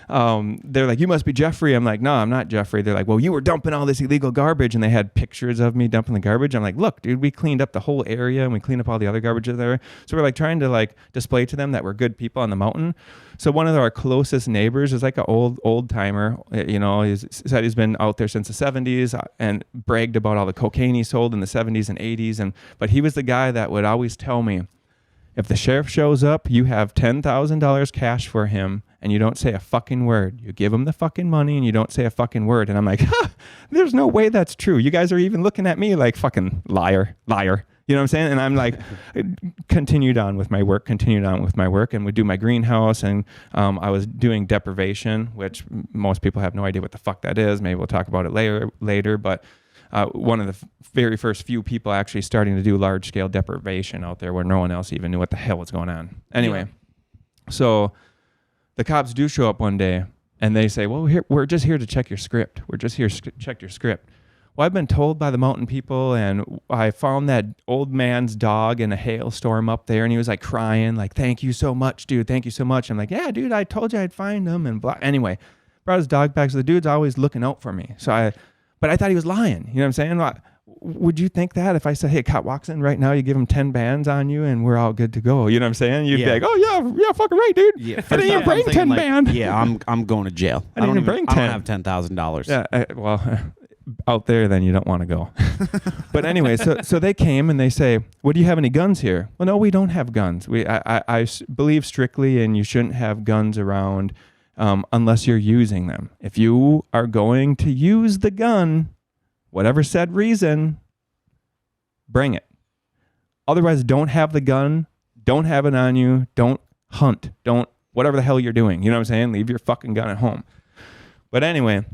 they're like, "You must be Jeffrey." I'm like, "No, I'm not Jeffrey." They're like, "Well, you were dumping all this illegal garbage," and they had pictures of me dumping the garbage. I'm like, "Look, dude, we cleaned up the whole area, and we cleaned up all the other garbage there." So we're like trying to display to them that we're good people on the mountain. So one of our closest neighbors is like an old timer. He said he's been out there since the 70s and bragged about all the cocaine he sold in the 70s and 80s. But he was the guy that would always tell me, if the sheriff shows up, you have $10,000 cash for him, and you don't say a fucking word. You give him the fucking money, and you don't say a fucking word. And I'm like, there's no way that's true. You guys are even looking at me like fucking liar. You know what I'm saying? And I'm like, continued on with my work, and would do my greenhouse, and I was doing deprivation, which most people have no idea what the fuck that is. Maybe we'll talk about it later, but one of the very first few people actually starting to do large-scale deprivation out there where no one else even knew what the hell was going on. Anyway, So the cops do show up one day, and they say, well, we're just here to check your script. We're just here to check your script. Well, I've been told by the mountain people, and I found that old man's dog in a hailstorm up there, and he was like crying, like, thank you so much, dude. Thank you so much. I'm like, yeah, dude, I told you I'd find him. And blah. Anyway, brought his dog back. So the dude's always looking out for me. But I thought he was lying. You know what I'm saying? Would you think that if I said, hey, a cop walks in right now, you give him 10 bands on you and we're all good to go? You know what I'm saying? You'd be like, oh, yeah, fucking right, dude. Yeah, I didn't even bring 10 band. Yeah, I'm going to jail. I don't even bring 10. I don't have $10,000. Yeah, out there, then you don't want to go. But anyway, so they came and they say, well, do you have any guns here? Well, no, we don't have guns. I believe strictly, and you shouldn't have guns around unless you're using them. If you are going to use the gun, whatever said reason, bring it. Otherwise, don't have the gun. Don't have it on you. Don't hunt. Don't, whatever the hell you're doing. You know what I'm saying? Leave your fucking gun at home. But anyway,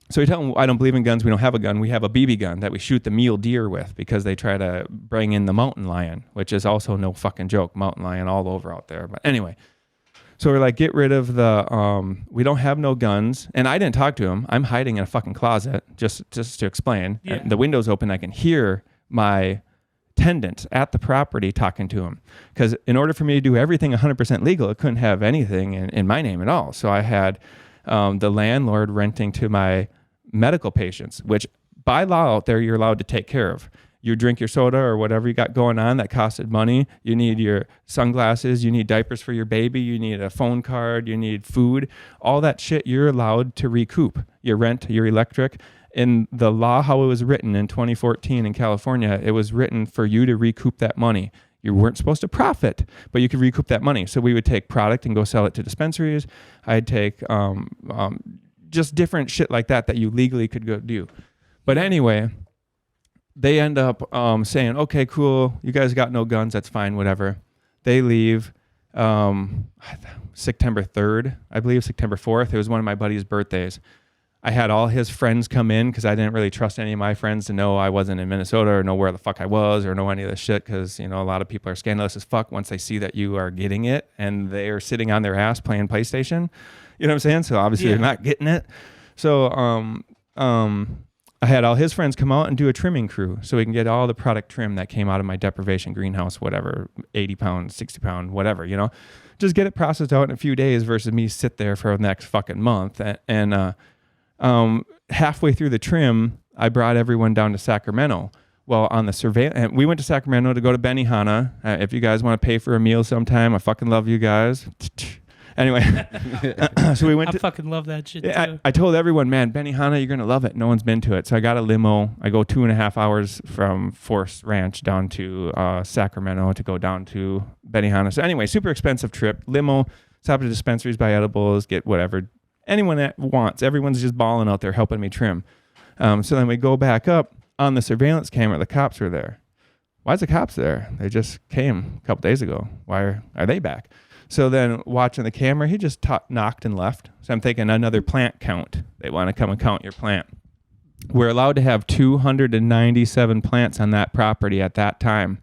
so we tell them, I don't believe in guns. We don't have a gun. We have a BB gun that we shoot the mule deer with because they try to bring in the mountain lion, which is also no fucking joke. Mountain lion all over out there. But anyway, So we're like, get rid of the, we don't have no guns. And I didn't talk to him. I'm hiding in a fucking closet, just to explain. Yeah. And the window's open. I can hear my tenant at the property talking to him. Because in order for me to do everything 100% legal, it couldn't have anything in my name at all. So I had the landlord renting to my medical patients, which by law out there, you're allowed to take care of. You drink your soda or whatever you got going on that costed money. You need your sunglasses. You need diapers for your baby. You need a phone card. You need food. All that shit you're allowed to recoup. Your rent, your electric. In the law, how it was written in 2014 in California, it was written for you to recoup that money. You weren't supposed to profit, but you could recoup that money. So we would take product and go sell it to dispensaries. I'd take just different shit like that you legally could go do. But anyway, they end up saying, okay, cool. You guys got no guns. That's fine. Whatever. They leave September 3rd, I believe, September 4th. It was one of my buddy's birthdays. I had all his friends come in because I didn't really trust any of my friends to know I wasn't in Minnesota or know where the fuck I was or know any of this shit because, a lot of people are scandalous as fuck once they see that you are getting it and they are sitting on their ass playing PlayStation. You know what I'm saying? So obviously they're not getting it. So I had all his friends come out and do a trimming crew so we can get all the product trim that came out of my deprivation greenhouse, whatever, 80 pounds, 60 pound, whatever, just get it processed out in a few days versus me sit there for the next fucking month. And halfway through the trim, I brought everyone down to Sacramento. Well, on the surveillance, we went to Sacramento to go to Benihana. If you guys want to pay for a meal sometime, I fucking love you guys. Anyway, so we went. I fucking love that shit too. I told everyone, man, Benihana, you're gonna love it. No one's been to it, so I got a limo. I go 2.5 hours from Forest Ranch down to Sacramento to go down to Benihana. So anyway, super expensive trip. Limo, stop at dispensaries, buy edibles, get whatever. Anyone that wants. Everyone's just balling out there helping me trim. So then we go back up on the surveillance camera. The cops were there. Why is the cops there? They just came a couple days ago. Why are they back? So then watching the camera, he just knocked and left. So I'm thinking another plant count. They want to come and count your plant. We're allowed to have 297 plants on that property at that time.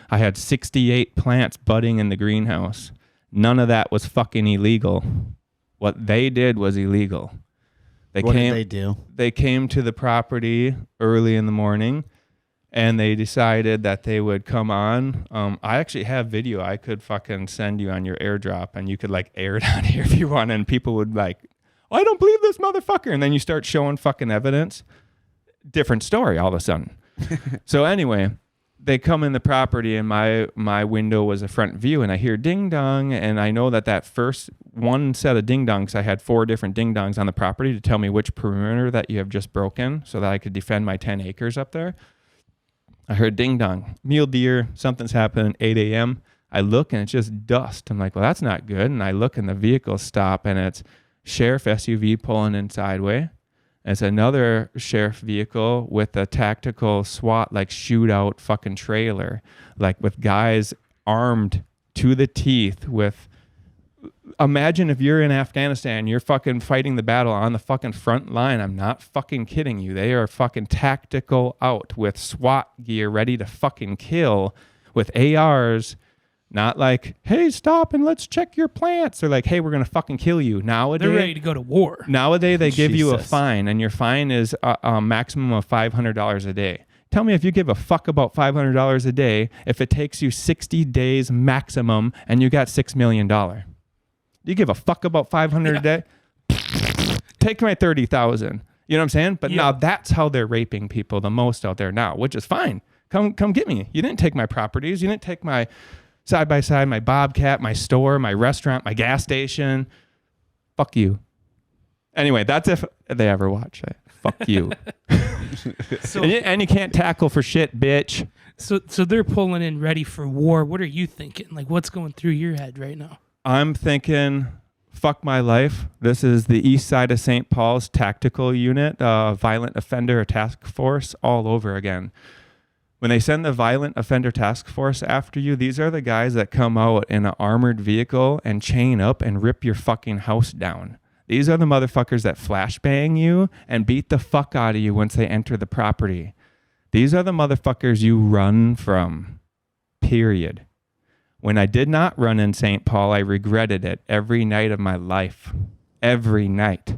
I had 68 plants budding in the greenhouse. None of that was fucking illegal. What they did was illegal. What did they do? They came to the property early in the morning. And they decided that they would come on. I actually have video I could fucking send you on your airdrop and you could air it on here if you want. And people would oh, I don't believe this motherfucker. And then you start showing fucking evidence. Different story all of a sudden. So anyway, they come in the property and my window was a front view and I hear ding dong. And I know that first one set of ding dongs, I had 4 different ding dongs on the property to tell me which perimeter that you have just broken so that I could defend my 10 acres up there. I heard ding dong, mule deer, something's happening, 8 a.m. I look and it's just dust. I'm like, well, that's not good. And I look and the vehicles stop and it's sheriff SUV pulling in sideway. It's another sheriff vehicle with a tactical SWAT shootout fucking trailer, with guys armed to the teeth with. Imagine if you're in Afghanistan, you're fucking fighting the battle on the fucking front line. I'm not fucking kidding you. They are fucking tactical out with SWAT gear ready to fucking kill with ARs. Not hey, stop and let's check your plants. They're hey, we're going to fucking kill you. Nowadays, they're ready to go to war. Nowadays, they give you a fine and your fine is a maximum of $500 a day. Tell me if you give a fuck about $500 a day if it takes you 60 days maximum and you got $6 million. Do you give a fuck about 500 a day? Take my 30,000. You know what I'm saying? But now that's how they're raping people the most out there now, which is fine. Come get me. You didn't take my properties. You didn't take my side-by-side, my Bobcat, my store, my restaurant, my gas station. Fuck you. Anyway, that's if they ever watch it. Fuck you. And you can't tackle for shit, bitch. So they're pulling in ready for war. What are you thinking? What's going through your head right now? I'm thinking, fuck my life. This is the east side of St. Paul's tactical unit, violent offender task force all over again. When they send the violent offender task force after you, these are the guys that come out in an armored vehicle and chain up and rip your fucking house down. These are the motherfuckers that flashbang you and beat the fuck out of you once they enter the property. These are the motherfuckers you run from. Period. When I did not run in St. Paul, I regretted it every night of my life. Every night.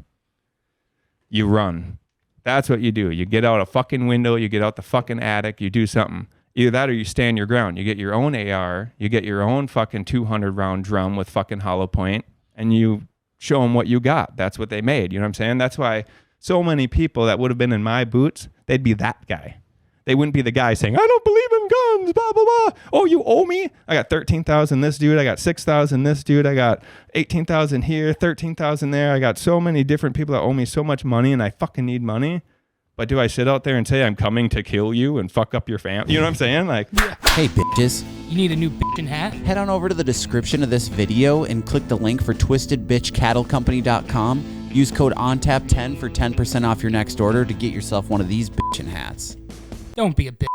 You run. That's what you do. You get out a fucking window, you get out the fucking attic, you do something. Either that or you stand your ground. You get your own AR, you get your own fucking 200 round drum with fucking hollow point, and you show them what you got. That's what they made. You know what I'm saying? That's why so many people that would have been in my boots, they'd be that guy. They wouldn't be the guy saying, I don't believe in guns, blah, blah, blah. Oh, you owe me? I got 13,000 this dude. I got 6,000 this dude. I got 18,000 here, 13,000 there. I got so many different people that owe me so much money, and I fucking need money. But do I sit out there and say I'm coming to kill you and fuck up your family? You know what I'm saying? Like, Hey, bitches. You need a new bitchin' hat? Head on over to the description of this video and click the link for twistedbitchcattlecompany.com. Use code ONTAP10 for 10% off your next order to get yourself one of these bitchin' hats. Don't be a bitch.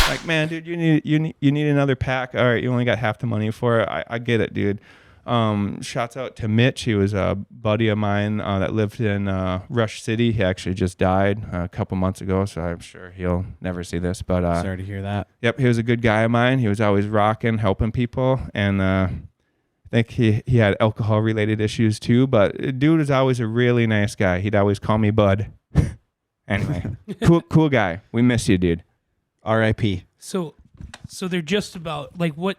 like, man, dude, you need another pack. All right, you only got half the money for it. I get it, dude. Shouts out to Mitch. He was a buddy of mine that lived in Rush City. He actually just died a couple months ago, so I'm sure he'll never see this. But sorry to hear that. Yep, he was a good guy of mine. He was always rocking, helping people, and I think he had alcohol-related issues too. But dude was always a really nice guy. He'd always call me Bud. Anyway, cool guy. We miss you, dude. R.I.P. So they're just about like what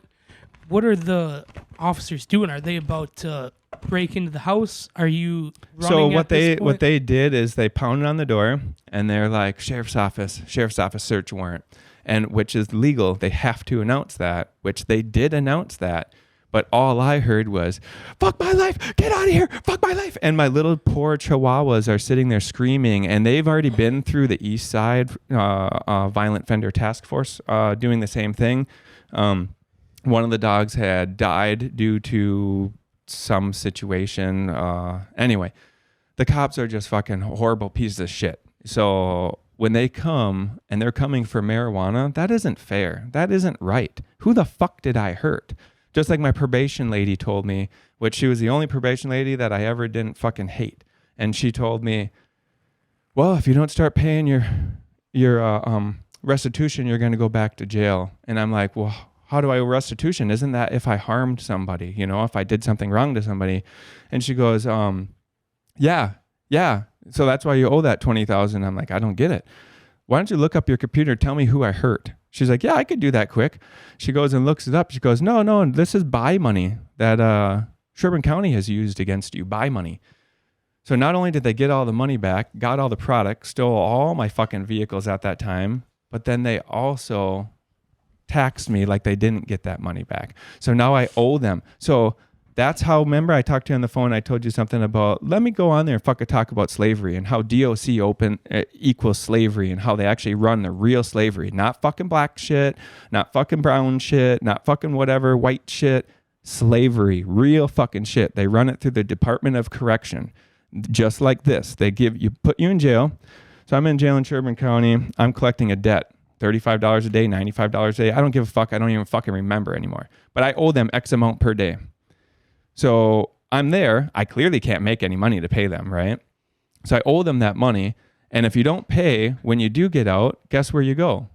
are the officers doing? Are they about to break into the house? Are you running? So what they did is they pounded on the door and they're like, sheriff's office search warrant, and which is legal. They have to announce that, which they did announce that. But all I heard was, fuck my life, get out of here, fuck my life. And my little poor chihuahuas are sitting there screaming, and they've already been through the East Side Violent Fender Task Force doing the same thing. One of the dogs had died due to some situation. Anyway, the cops are just fucking horrible pieces of shit. So when they come and they're coming for marijuana, that isn't fair. That isn't right. Who the fuck did I hurt? Just like my probation lady told me, which she was the only probation lady that I ever didn't fucking hate. And she told me, well, if you don't start paying your restitution, you're going to go back to jail. And I'm like, well, how do I owe restitution? Isn't that if I harmed somebody, if I did something wrong to somebody? And she goes, yeah. So that's why you owe that $20,000. I'm like, I don't get it. Why don't you look up your computer? Tell me who I hurt. She's like, yeah, I could do that quick. She goes and looks it up. She goes, no, this is buy money that Sherburne County has used against you, buy money. So not only did they get all the money back, got all the product, stole all my fucking vehicles at that time, but then they also taxed me like they didn't get that money back. So now I owe them. So that's how, remember I talked to you on the phone, I told you something about, let me go on there and fucking talk about slavery and how DOC equals slavery and how they actually run the real slavery. Not fucking black shit, not fucking brown shit, not fucking whatever, white shit. Slavery, real fucking shit. They run it through the Department of Correction. Just like this. They put you in jail. So I'm in jail in Sherburne County. I'm collecting a debt. $35 a day, $95 a day. I don't give a fuck. I don't even fucking remember anymore. But I owe them X amount per day. So I'm there. I clearly can't make any money to pay them, right? So I owe them that money. And if you don't pay when you do get out, guess where you go?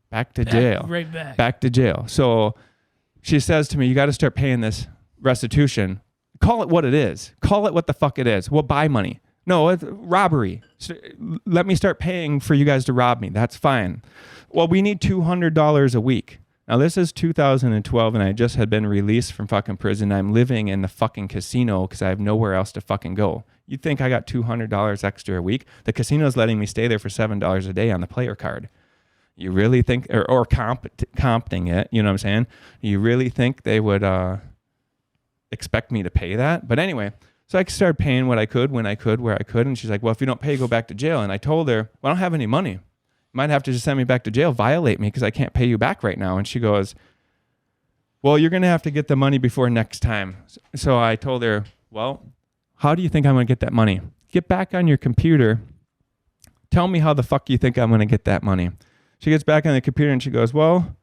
Back to jail. Right back. Back to jail. So she says to me, you got to start paying this restitution. Call it what it is. Call it what the fuck it is. We'll buy money. No, it's robbery. So let me start paying for you guys to rob me. That's fine. Well, we need $200 a week. Now, this is 2012, and I just had been released from fucking prison. I'm living in the fucking casino because I have nowhere else to fucking go. You think I got $200 extra a week? The casino's letting me stay there for $7 a day on the player card. You really think, or comping it, you know what I'm saying? You really think they would expect me to pay that? But anyway, so I started paying what I could, when I could, where I could. And she's like, well, if you don't pay, go back to jail. And I told her, well, I don't have any money. You might have to just send me back to jail, violate me because I can't pay you back right now. And she goes, well, you're going to have to get the money before next time. So I told her, well, how do you think I'm going to get that money? Get back on your computer. Tell me how the fuck you think I'm going to get that money. She gets back on the computer and she goes, well,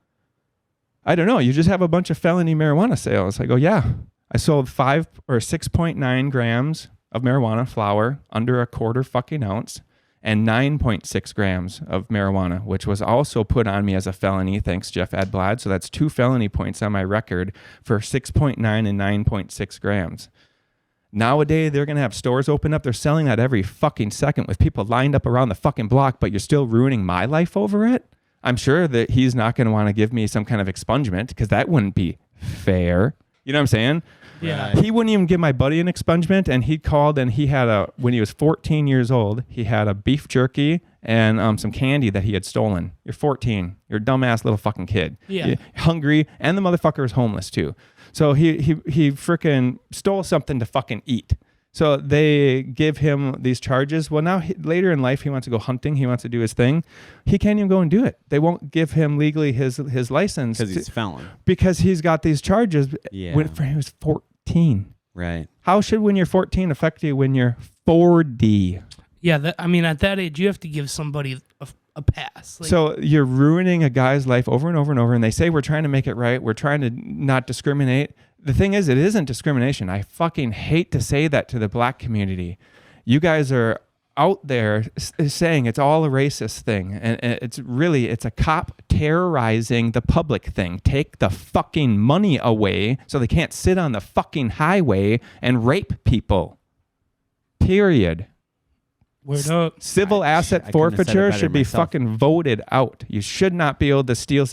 I don't know. You just have a bunch of felony marijuana sales. I go, yeah. I sold 6.9 grams of marijuana flower under a quarter fucking ounce. and 9.6 grams of marijuana, which was also put on me as a felony. Thanks, Jeff Adblad. So that's 2 felony points on my record for 6.9 and 9.6 grams. Nowadays, they're going to have stores open up. They're selling that every fucking second with people lined up around the fucking block, but you're still ruining my life over it. I'm sure that he's not going to want to give me some kind of expungement because that wouldn't be fair. You know what I'm saying? Yeah. He wouldn't even give my buddy an expungement, and he called and he had when he was 14 years old, he had a beef jerky and some candy that he had stolen. You're 14. You're a dumbass little fucking kid. Yeah. You're hungry, and the motherfucker is homeless too. So he freaking stole something to fucking eat. So they give him these charges. Well, now later in life, he wants to go hunting. He wants to do his thing. He can't even go and do it. They won't give him legally his license. Because he's a felon. Because he's got these charges when he was 14. Right. How should when you're 14 affect you when you're 40? Yeah, at that age, you have to give somebody a pass. Like, so you're ruining a guy's life over and over and over, and they say we're trying to make it right. We're trying to not discriminate. The thing is, it isn't discrimination. I fucking hate to say that to the black community. You guys are out there saying it's all a racist thing, and it's a cop terrorizing the public thing. Take the fucking money away so they can't sit on the fucking highway and rape people. Period. Word up. Civil asset forfeiture should be myself. fucking voted out. You should not be able to steal.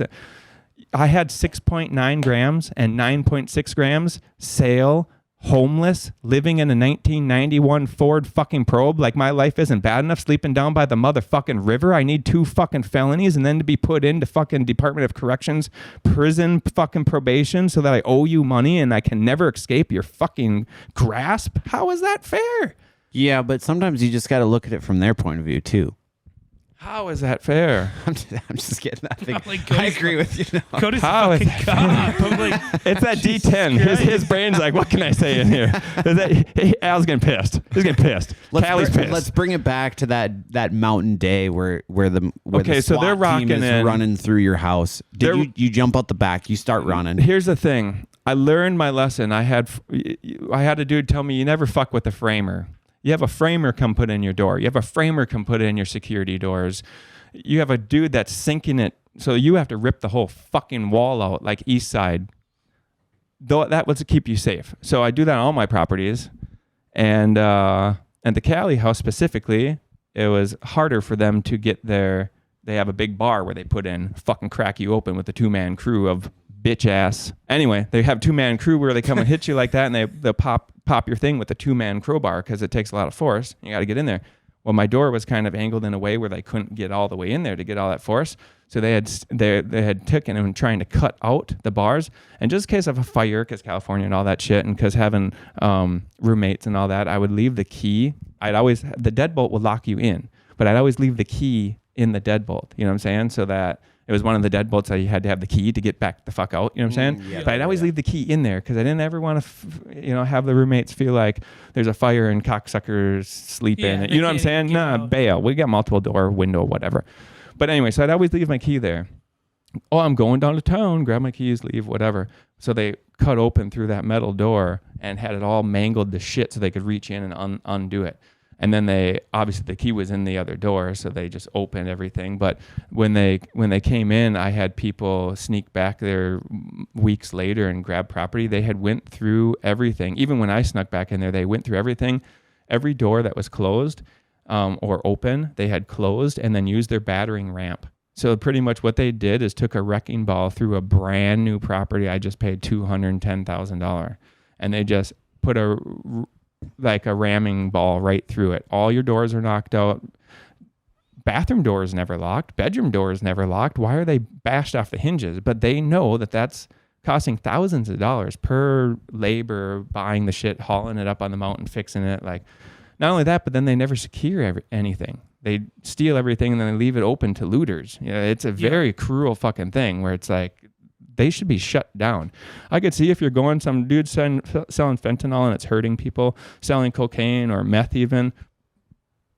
I had 6.9 grams and 9.6 grams sale, homeless, living in a 1991 Ford fucking Probe. Like my life isn't bad enough, sleeping down by the motherfucking river. I need 2 fucking felonies and then to be put into fucking Department of Corrections, prison fucking probation so that I owe you money and I can never escape your fucking grasp. How is that fair? Yeah, but sometimes you just got to look at it from their point of view too. How is that fair? I'm just kidding. I think Like, I agree with you. No. Cody's a How is fucking cop. I'm like, It's that D10. His brain's like, what can I say in here? Al's getting pissed. He's getting pissed. Callie's pissed. Let's bring it back to that mountain day where the Okay, so SWAT they're team rocking is in. running through your house. You jump out the back? You start running. Here's the thing. I learned my lesson. I had a dude tell me, you never fuck with a framer. You have a framer come put in your door. You have a framer come put in your security doors. You have a dude that's sinking it, so you have to rip the whole fucking wall out, like East Side. Though that was to keep you safe. So I do that on all my properties, and the Cali house specifically, it was harder for them to get there. They have a big bar where they put in, fucking crack you open with a 2-man crew of bitch ass. Anyway, they have 2-man crew where they come and hit you like that, and they'll pop your thing with a 2-man crowbar because it takes a lot of force. You got to get in there. Well, my door was kind of angled in a way where they couldn't get all the way in there to get all that force. So they had taken and trying to cut out the bars. And just in case of a fire, because California and all that shit, and because having roommates and all that, I would leave the key. The deadbolt would lock you in, but I'd always leave the key in the deadbolt. You know what I'm saying? So that it was one of the deadbolts that you had to have the key to get back the fuck out. You know what I'm saying? Yeah, but I'd always leave the key in there because I didn't ever want to, have the roommates feel like there's a fire and cocksuckers sleep in it. You know what I'm saying? Nah, bail. We got multiple door, window, whatever. But anyway, so I'd always leave my key there. Oh, I'm going down to town, grab my keys, leave, whatever. So they cut open through that metal door and had it all mangled to shit so they could reach in and undo it. And then obviously the key was in the other door, so they just opened everything. But when they came in, I had people sneak back there weeks later and grab property. They had went through everything. Even when I snuck back in there, they went through everything. Every door that was closed or open, they had closed and then used their battering ramp. So pretty much what they did is took a wrecking ball through a brand new property I just paid $210,000. And they just put a ramming ball right through it. All your doors are knocked out. Bathroom doors never locked. Bedroom doors never locked. Why are they bashed off the hinges? But they know that that's costing thousands of dollars per labor, buying the shit, hauling it up on the mountain, fixing it. Like, not only that, but then they never secure anything. They steal everything and then they leave it open to looters. It's a very cruel fucking thing where it's like, they should be shut down. I could see if you're going, some dude selling fentanyl and it's hurting people, selling cocaine or meth even.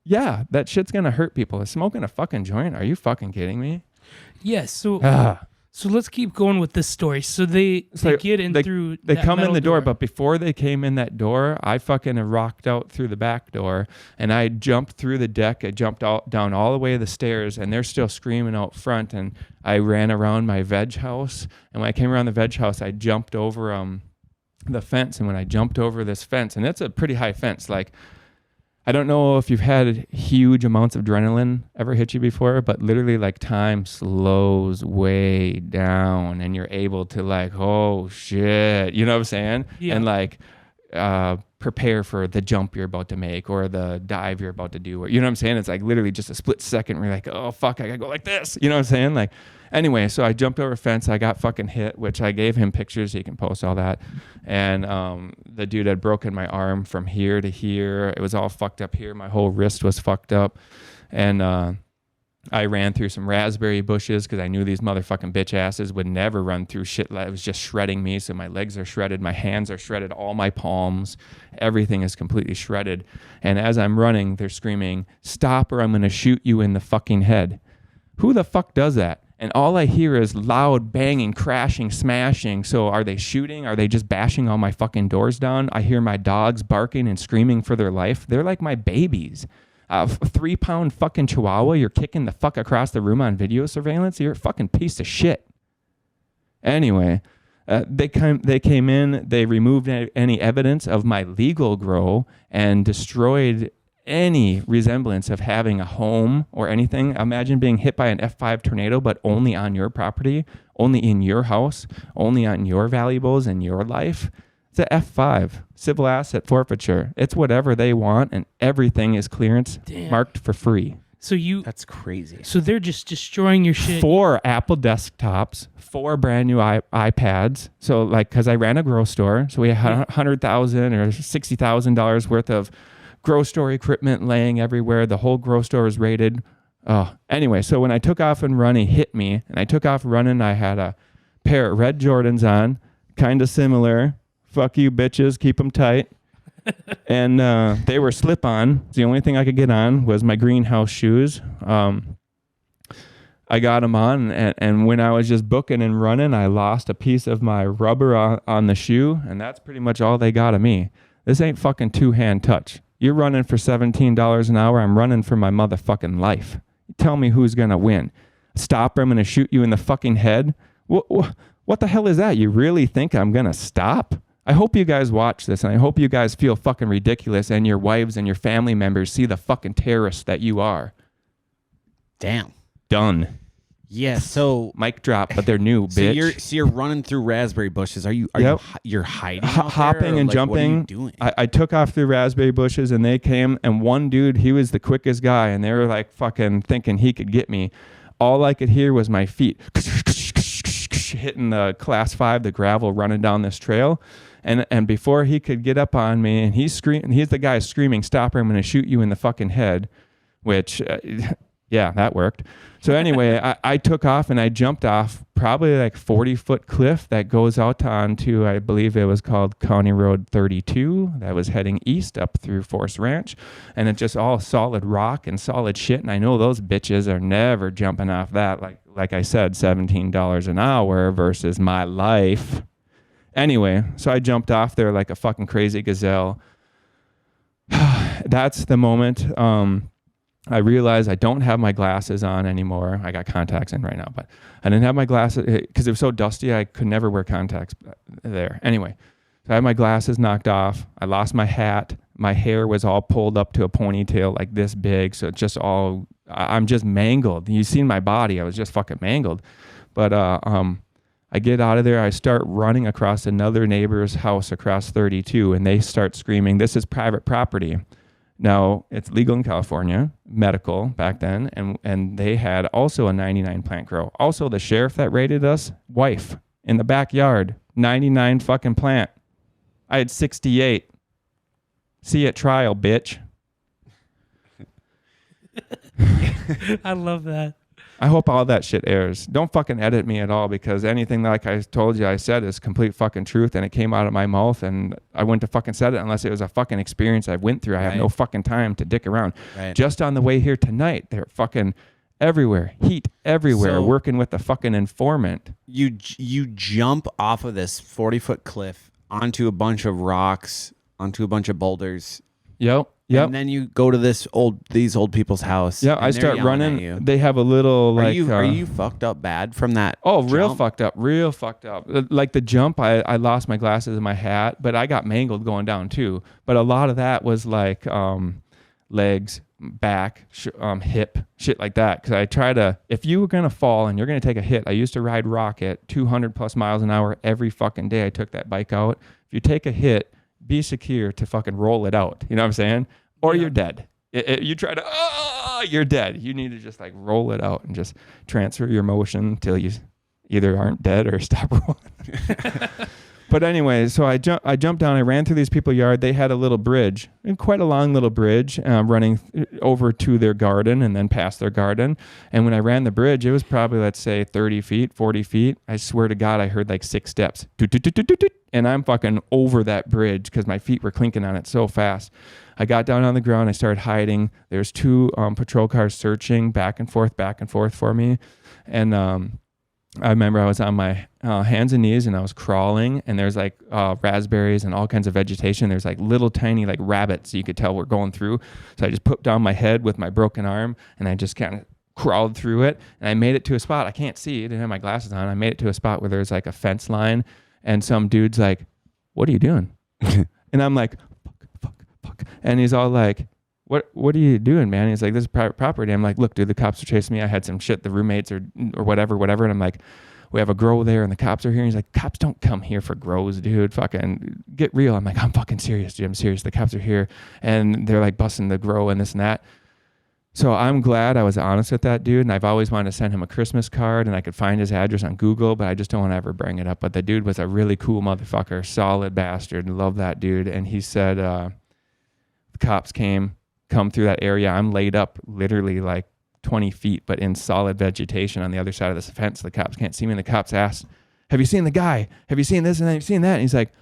Yeah, that shit's going to hurt people. Smoking a fucking joint? Are you fucking kidding me? Yeah, so So let's keep going with this story. So they get in through. They that come in metal the door, but before they came in that door, I fucking rocked out through the back door, and I jumped through the deck. I jumped down all the way the stairs, and they're still screaming out front. And I ran around my veg house, and when I came around the veg house, I jumped over the fence. And when I jumped over this fence, and it's a pretty high fence, like. I don't know if you've had huge amounts of adrenaline ever hit you before, but literally like time slows way down and you're able to like, oh shit, you know what I'm saying? Yeah. And like prepare for the jump you're about to make or the dive you're about to do. Or, you know what I'm saying? It's like literally just a split second where you're like, oh fuck, I gotta go like this. You know what I'm saying? Like, anyway, so I jumped over a fence. I got fucking hit, which I gave him pictures. He can post all that. And the dude had broken my arm from here to here. It was all fucked up here. My whole wrist was fucked up. And I ran through some raspberry bushes because I knew these motherfucking bitch asses would never run through shit. It was just shredding me. So my legs are shredded. My hands are shredded. All my palms. Everything is completely shredded. And as I'm running, they're screaming, stop or I'm going to shoot you in the fucking head. Who the fuck does that? And all I hear is loud banging, crashing, smashing. So are they shooting? Are they just bashing all my fucking doors down? I hear my dogs barking and screaming for their life. They're like my babies. A 3-pound fucking chihuahua, you're kicking the fuck across the room on video surveillance? You're a fucking piece of shit. Anyway, they came in, they removed any evidence of my legal grow and destroyed any resemblance of having a home or anything. Imagine being hit by an F5 tornado, but only on your property, only in your house, only on your valuables and your life. It's a F5, civil asset forfeiture. It's whatever they want, and everything is clearance marked for free. That's crazy. So they're just destroying your shit. 4 Apple desktops, 4 brand new iPads. So like, cause I ran a grow store. So we had $100,000 or $60,000 worth of grow store equipment laying everywhere. The whole grow store was raided. Anyway, so when I took off and run, he hit me, and I took off running. I had a pair of red Jordans on, kind of similar. Fuck you, bitches. Keep them tight. And they were slip-on. The only thing I could get on was my greenhouse shoes. I got them on, and when I was just booking and running, I lost a piece of my rubber on the shoe, and that's pretty much all they got of me. This ain't fucking two-hand touch. You're running for $17 an hour. I'm running for my motherfucking life. Tell me who's going to win. Stop or I'm going to shoot you in the fucking head. What the hell is that? You really think I'm going to stop? I hope you guys watch this, and I hope you guys feel fucking ridiculous and your wives and your family members see the fucking terrorists that you are. Damn. Done. Yeah, so mic drop, but they're new, bitch. So you're running through raspberry bushes. Are you you're hiding out hopping there, and like, jumping? What are you doing? I took off through raspberry bushes, and they came, and one dude, he was the quickest guy, and they were like fucking thinking he could get me. All I could hear was my feet hitting the class 5, the gravel running down this trail. And before he could get up on me, and he's the guy screaming, stop or I'm going to shoot you in the fucking head, which, yeah, that worked. So anyway, I took off and I jumped off probably like 40-foot cliff that goes out onto, I believe it was called County Road 32, that was heading east up through Force Ranch. And it's just all solid rock and solid shit. And I know those bitches are never jumping off that. Like I said, $17 an hour versus my life. Anyway, so I jumped off there like a fucking crazy gazelle. That's the moment I realized I don't have my glasses on anymore. I got contacts in right now, but I didn't have my glasses because it was so dusty I could never wear contacts there. Anyway, so I had my glasses knocked off. I lost my hat. My hair was all pulled up to a ponytail like this big, so it's just all, I'm just mangled. You've seen my body. I was just fucking mangled. But I get out of there. I start running across another neighbor's house across 32, and they start screaming, this is private property. Now, it's legal in California, medical back then, and they had also a 99 plant grow. Also, the sheriff that raided us, wife, in the backyard, 99 fucking plant. I had 68. See you at trial, bitch. I love that. I hope all that shit airs. Don't fucking edit me at all, because anything like I told you I said is complete fucking truth, and it came out of my mouth, and I wouldn't have fucking said it unless it was a fucking experience I went through. I have no fucking time to dick around. Right. Just on the way here tonight, they're fucking everywhere, heat everywhere, So- working with the fucking informant. You jump off of this 40-foot cliff onto a bunch of rocks, onto a bunch of boulders. Yep. And then you go to these old people's house. Yeah, and I they're start yelling at running. you. They have a little Are like. you fucked up bad from that? Oh, real jump? fucked up, real fucked up. Like the jump, I lost my glasses and my hat, but I got mangled going down too. But a lot of that was like legs, back, hip, shit like that. Because I try to, if you were gonna fall and you're gonna take a hit, I used to ride Rocket 200 plus miles an hour every fucking day. I took that bike out. If you take a hit, be secure to fucking roll it out. You know what I'm saying? Or you're dead. You try to, you're dead. You need to just like roll it out and just transfer your motion until you either aren't dead or stop rolling. But anyway, so I jumped down. I ran through these people's yard. They had a little bridge, and quite a long little bridge, running over to their garden and then past their garden. And when I ran the bridge, it was probably, let's say, 30 feet, 40 feet. I swear to God, I heard like 6 steps. Toot, toot, toot, toot, toot, toot. And I'm fucking over that bridge because my feet were clinking on it so fast. I got down on the ground. I started hiding. There's 2 patrol cars searching back and forth for me. And I remember I was on my hands and knees and I was crawling, and there's like raspberries and all kinds of vegetation. There's like little tiny like rabbits you could tell were going through. So I just put down my head with my broken arm and I just kind of crawled through it, and I made it to a spot. I can't see. I didn't have my glasses on. I made it to a spot where there's like a fence line, and some dude's like, "What are you doing?" And I'm like, fuck. And he's all like, What are you doing, man? He's like, "This is private property." I'm like, "Look, dude, the cops are chasing me. I had some shit, the roommates or whatever. And I'm like, "We have a grow there and the cops are here." And he's like, "Cops don't come here for grows, dude. Fucking get real." I'm like, "I'm fucking serious, dude. I'm serious. The cops are here and they're like busting the grow and this and that." So I'm glad I was honest with that dude. And I've always wanted to send him a Christmas card, and I could find his address on Google, but I just don't want to ever bring it up. But the dude was a really cool motherfucker, solid bastard. Love that dude. And he said, the cops come through that area. I'm laid up literally like 20 feet, but in solid vegetation on the other side of this fence. The cops can't see me. And the cops asked, "Have you seen the guy? Have you seen this and have you seen that?" And he's like,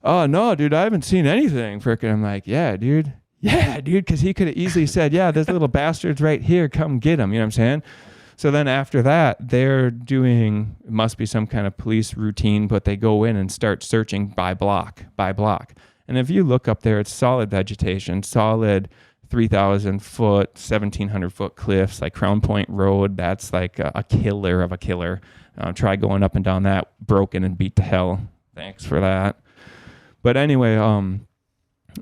"Oh no, dude, I haven't seen anything." Frickin', I'm like, yeah, dude. Because he could have easily said, "Yeah, this little bastard's right here. Come get him." You know what I'm saying? So then after that, they're doing, it must be some kind of police routine, but they go in and start searching by block. And if you look up there, it's solid vegetation, solid 3,000 foot, 1,700 foot cliffs, like Crown Point Road. That's like a killer of a killer. Try going up and down that, broken and beat to hell. Thanks for that. But anyway,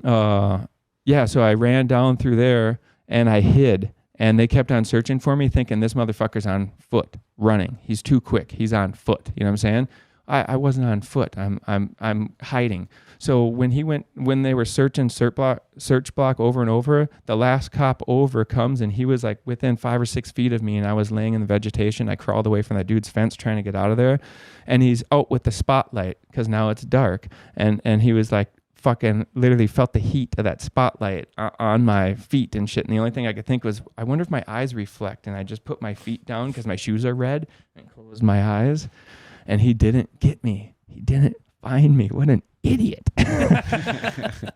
so I ran down through there and I hid, and they kept on searching for me, thinking this motherfucker's on foot running. He's too quick. He's on foot. You know what I'm saying? I wasn't on foot. I'm hiding. So when they were searching search block over and over, the last cop over comes, and he was like within 5 or 6 feet of me, and I was laying in the vegetation. I crawled away from that dude's fence trying to get out of there, and he's out with the spotlight because now it's dark, and he was like fucking literally felt the heat of that spotlight on my feet and shit. And the only thing I could think was, I wonder if my eyes reflect. And I just put my feet down because my shoes are red and closed my eyes. And he didn't get me. He didn't find me. What an idiot.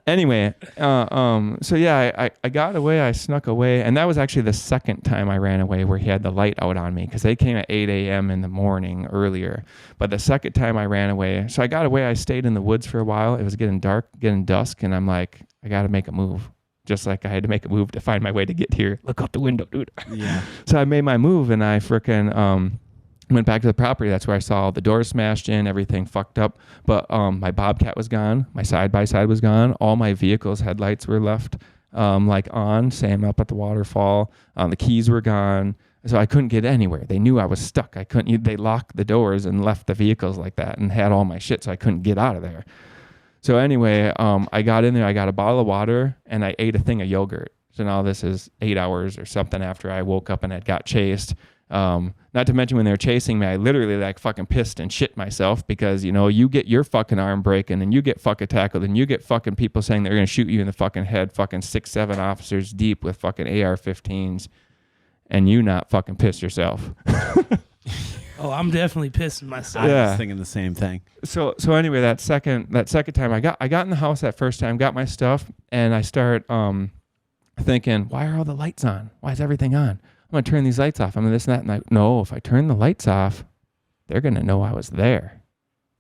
Anyway, so yeah, I got away. I snuck away. And that was actually the second time I ran away where he had the light out on me, because they came at 8 a.m. in the morning earlier. But the second time I ran away, so I got away. I stayed in the woods for a while. It was getting dark, getting dusk. And I'm like, I got to make a move. Just like I had to make a move to find my way to get here. Look out the window, dude. Yeah. So I made my move, and I frickin' went back to the property. That's where I saw all the doors smashed in, everything fucked up. But my Bobcat was gone. My side-by-side was gone. All my vehicles' headlights were left on, saying up at the waterfall. The keys were gone. So I couldn't get anywhere. They knew I was stuck. I couldn't. They locked the doors and left the vehicles like that and had all my shit, so I couldn't get out of there. So anyway, I got in there. I got a bottle of water, and I ate a thing of yogurt. So now this is 8 hours or something after I woke up and had got chased. Not to mention when they were chasing me, I literally like fucking pissed and shit myself, because, you know, you get your fucking arm breaking and you get fucking tackled and you get fucking people saying they're going to shoot you in the fucking head, fucking 6-7 officers deep with fucking AR-15s, and you not fucking piss yourself. Oh, I'm definitely pissing myself. I was thinking the same thing. So anyway, that second time I got in the house that first time, got my stuff, and I start thinking, why are all the lights on? Why is everything on? going to turn these lights off. I'm going to this and that. And no, if I turn the lights off, they're going to know I was there.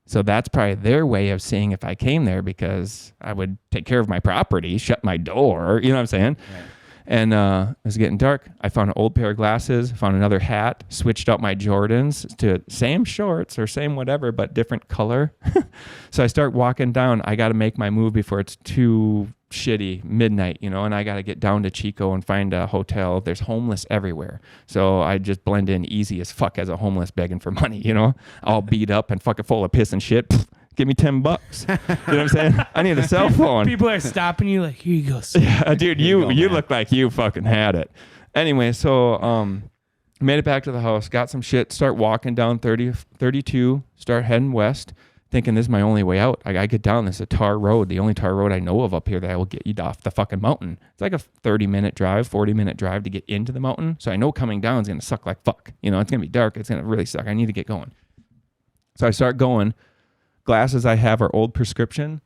So that's probably their way of seeing if I came there, because I would take care of my property, shut my door, you know what I'm saying? Right. And it was getting dark. I found an old pair of glasses, found another hat, switched out my Jordans to same shorts or same whatever, but different color. So I start walking down. I got to make my move before it's too shitty, midnight, you know, and I got to get down to Chico and find a hotel. There's homeless everywhere. So I just blend in easy as fuck as a homeless begging for money, you know, all beat up and fucking full of piss and shit. Give me $10. You know what I'm saying? I need a cell phone. People are stopping you like, here you go. Yeah, dude, you look like you fucking had it. Anyway, so made it back to the house, got some shit, start walking down 32, start heading west, thinking this is my only way out. I get down this tar road, the only tar road I know of up here that will get you off the fucking mountain. It's like a 30-minute drive, 40-minute drive to get into the mountain. So I know coming down is going to suck like fuck. You know, it's going to be dark. It's going to really suck. I need to get going. So I start going. Glasses I have are old prescription.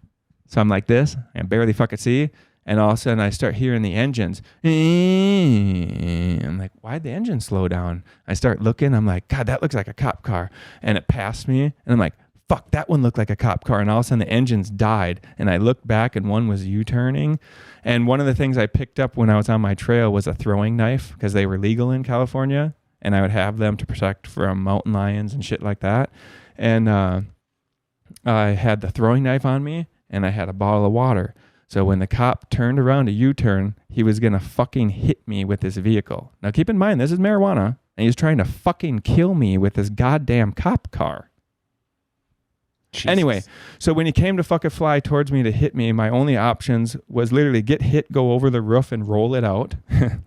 So I'm like this. I can barely fucking see. And all of a sudden I start hearing the engines. I'm like, why'd the engine slow down? I start looking. I'm like, God, that looks like a cop car. And it passed me. And I'm like, fuck, that one looked like a cop car. And all of a sudden the engines died. And I looked back and one was U-turning. And one of the things I picked up when I was on my trail was a throwing knife, because they were legal in California. And I would have them to protect from mountain lions and shit like that. And I had the throwing knife on me and I had a bottle of water. So when the cop turned around to U-turn, he was going to fucking hit me with his vehicle. Now keep in mind, this is marijuana, and he's trying to fucking kill me with this goddamn cop car. Jesus. Anyway, so when he came to fucking fly towards me to hit me, my only options was literally get hit, go over the roof and roll it out,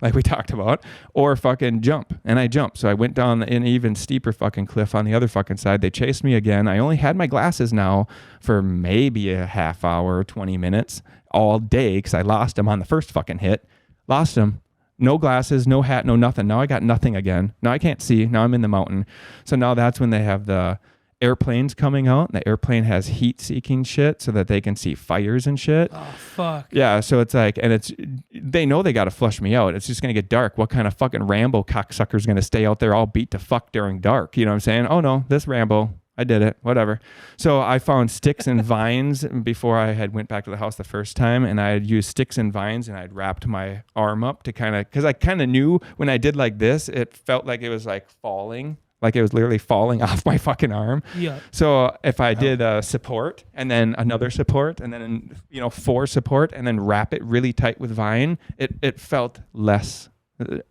like we talked about, or fucking jump. And I jumped. So I went down an even steeper fucking cliff on the other fucking side. They chased me again. I only had my glasses now for maybe a half hour, 20 minutes all day, because I lost them on the first fucking hit. Lost them. No glasses, no hat, no nothing. Now I got nothing again. Now I can't see. Now I'm in the mountain. So now that's when they have the airplanes coming out, and the airplane has heat-seeking shit so that they can see fires and shit. Oh, fuck. Yeah, so it's like, and they know they got to flush me out. It's just going to get dark. What kind of fucking Rambo cocksucker's going to stay out there all beat to fuck during dark? You know what I'm saying? Oh, no, this Rambo, I did it, whatever. So I found sticks and vines before I had went back to the house the first time, and I had used sticks and vines, and I'd wrapped my arm up to kind of, because I kind of knew when I did like this, it felt like it was like falling. Like it was literally falling off my fucking arm. Yeah. So if I did a support and then another support and then, 4 support and then wrap it really tight with vine, it felt less.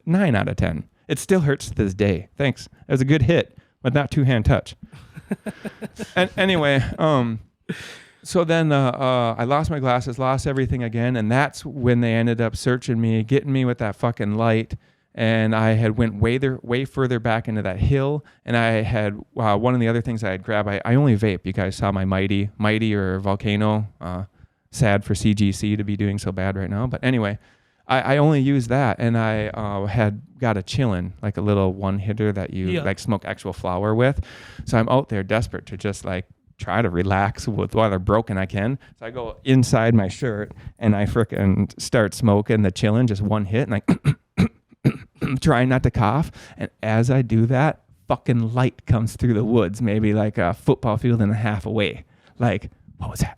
9 out of 10. It still hurts to this day. Thanks. It was a good hit, but not two-hand touch. And anyway, so then I lost my glasses, lost everything again. And that's when they ended up searching me, getting me with that fucking light. And I had went way further back into that hill. And I had one of the other things I had grabbed. I only vape. You guys saw my Mighty or Volcano. Sad for CGC to be doing so bad right now. But anyway, I only used that. And I had got a chillin', like a little one hitter that you like smoke actual flower with. So I'm out there desperate to just like try to relax with while they're broken I can. So I go inside my shirt and I frickin' start smoking the chillin', just one hit, and like trying not to cough. And as I do that, fucking light comes through the woods, maybe like a football field and a half away. Like, what was that?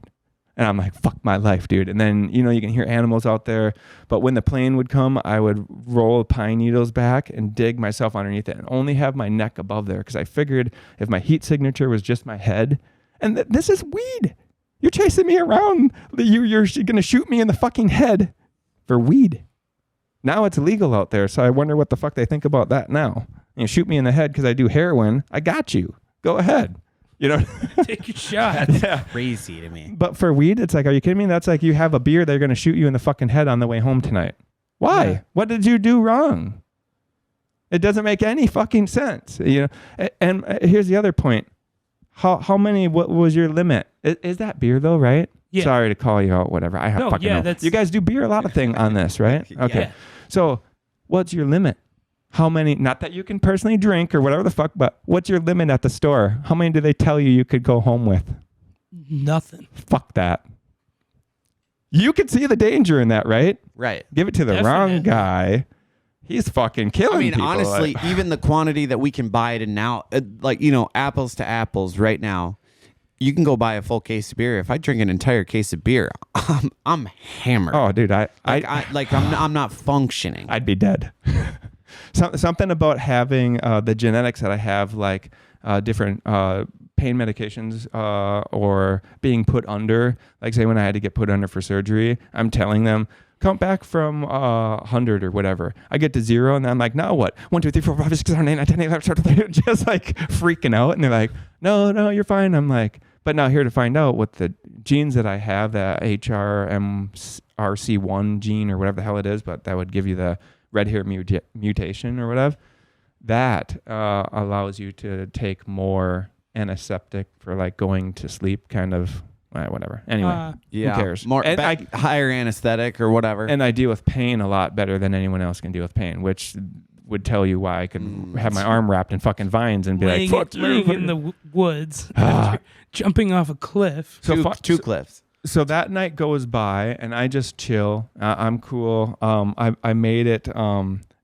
And I'm like, fuck my life, dude. And then, you can hear animals out there. But when the plane would come, I would roll pine needles back and dig myself underneath it and only have my neck above there, because I figured if my heat signature was just my head, and this is weed. You're chasing me around. You're going to shoot me in the fucking head for weed. Now it's illegal out there, so I wonder what the fuck they think about that now. Shoot me in the head because I do heroin. I got you. Go ahead. Take your shot. Yeah. Crazy to me. But for weed, it's like, are you kidding me? That's like you have a beer, they're going to shoot you in the fucking head on the way home tonight. Why? Yeah. What did you do wrong? It doesn't make any fucking sense. And here's the other point. How many? What was your limit? Is that beer though, right? Yeah. Sorry to call you out, whatever. I have fucking know. You guys do beer a lot of thing on this, right? Okay. Yeah. So what's your limit? How many, not that you can personally drink or whatever the fuck, but what's your limit at the store? How many do they tell you could go home with? Nothing. Fuck that. You could see the danger in that, right? Right. Give it to the wrong guy. he's fucking killing people. Honestly, even the quantity that we can buy it in now, apples to apples right now, you can go buy a full case of beer. If I drink an entire case of beer, I'm hammered. Oh, dude, I'm not functioning. I'd be dead. Something about having the genetics that I have, like different pain medications or being put under, like say when I had to get put under for surgery, I'm telling them, count back from 100 or whatever. I get to 0 and then I'm like, now what? 1, 2, 3, 4, 5, 6, 7, 8, 9, 10, 11, 12, just like freaking out. And they're like, no, you're fine. I'm like, but now here to find out what the genes that I have, the HRMRC1 gene or whatever the hell it is, but that would give you the red hair mutation or whatever, that allows you to take more antiseptic for like going to sleep, kind of whatever. Anyway, who cares? More higher anesthetic or whatever. And I deal with pain a lot better than anyone else can deal with pain, which would tell you why I could have my arm wrapped in fucking vines and be like, fuck you. Laying in the woods, jumping off a cliff. Two cliffs. So that night goes by and I just chill. I'm cool. I made it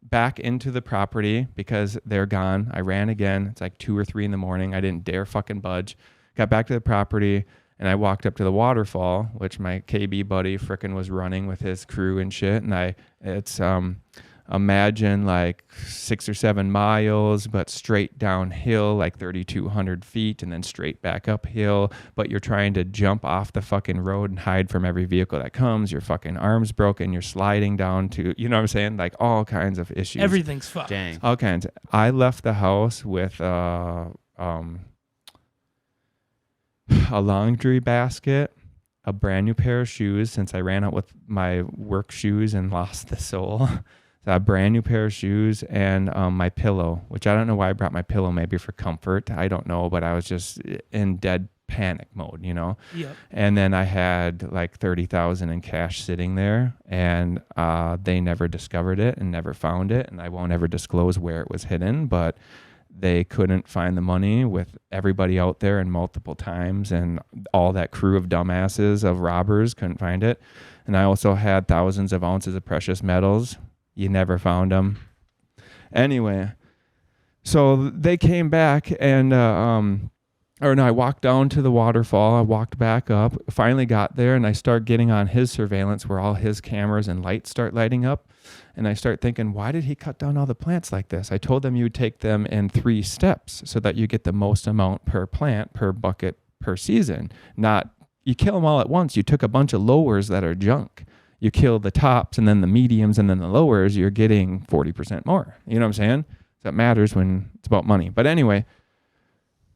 back into the property because they're gone. I ran again. It's like 2 or 3 in the morning. I didn't dare fucking budge. Got back to the property and I walked up to the waterfall, which my KB buddy frickin' was running with his crew and shit. And it's imagine like 6 or 7 miles, but straight downhill, like 3,200 feet, and then straight back uphill. But you're trying to jump off the fucking road and hide from every vehicle that comes. Your fucking arm's broken. You're sliding down to, you know what I'm saying? Like all kinds of issues. Everything's fucked. Dang. All kinds. I left the house with a laundry basket, a brand new pair of shoes since I ran out with my work shoes and lost the sole. A brand new pair of shoes and my pillow, which I don't know why I brought my pillow, maybe for comfort. I don't know, but I was just in dead panic mode, you know? Yep. And then I had like $30,000 in cash sitting there and they never discovered it and never found it. And I won't ever disclose where it was hidden, but they couldn't find the money with everybody out there and multiple times, and all that crew of dumbasses of robbers couldn't find it. And I also had thousands of ounces of precious metals. You never found them. Anyway, so they came back and, I walked down to the waterfall. I walked back up, finally got there, and I start getting on his surveillance where all his cameras and lights start lighting up. And I start thinking, why did he cut down all the plants like this? I told them you would take them in 3 steps so that you get the most amount per plant, per bucket, per season. Not, you kill them all at once. You took a bunch of lowers that are junk. You kill the tops and then the mediums and then the lowers, you're getting 40% more. You know what I'm saying? That matters when it's about money. But anyway,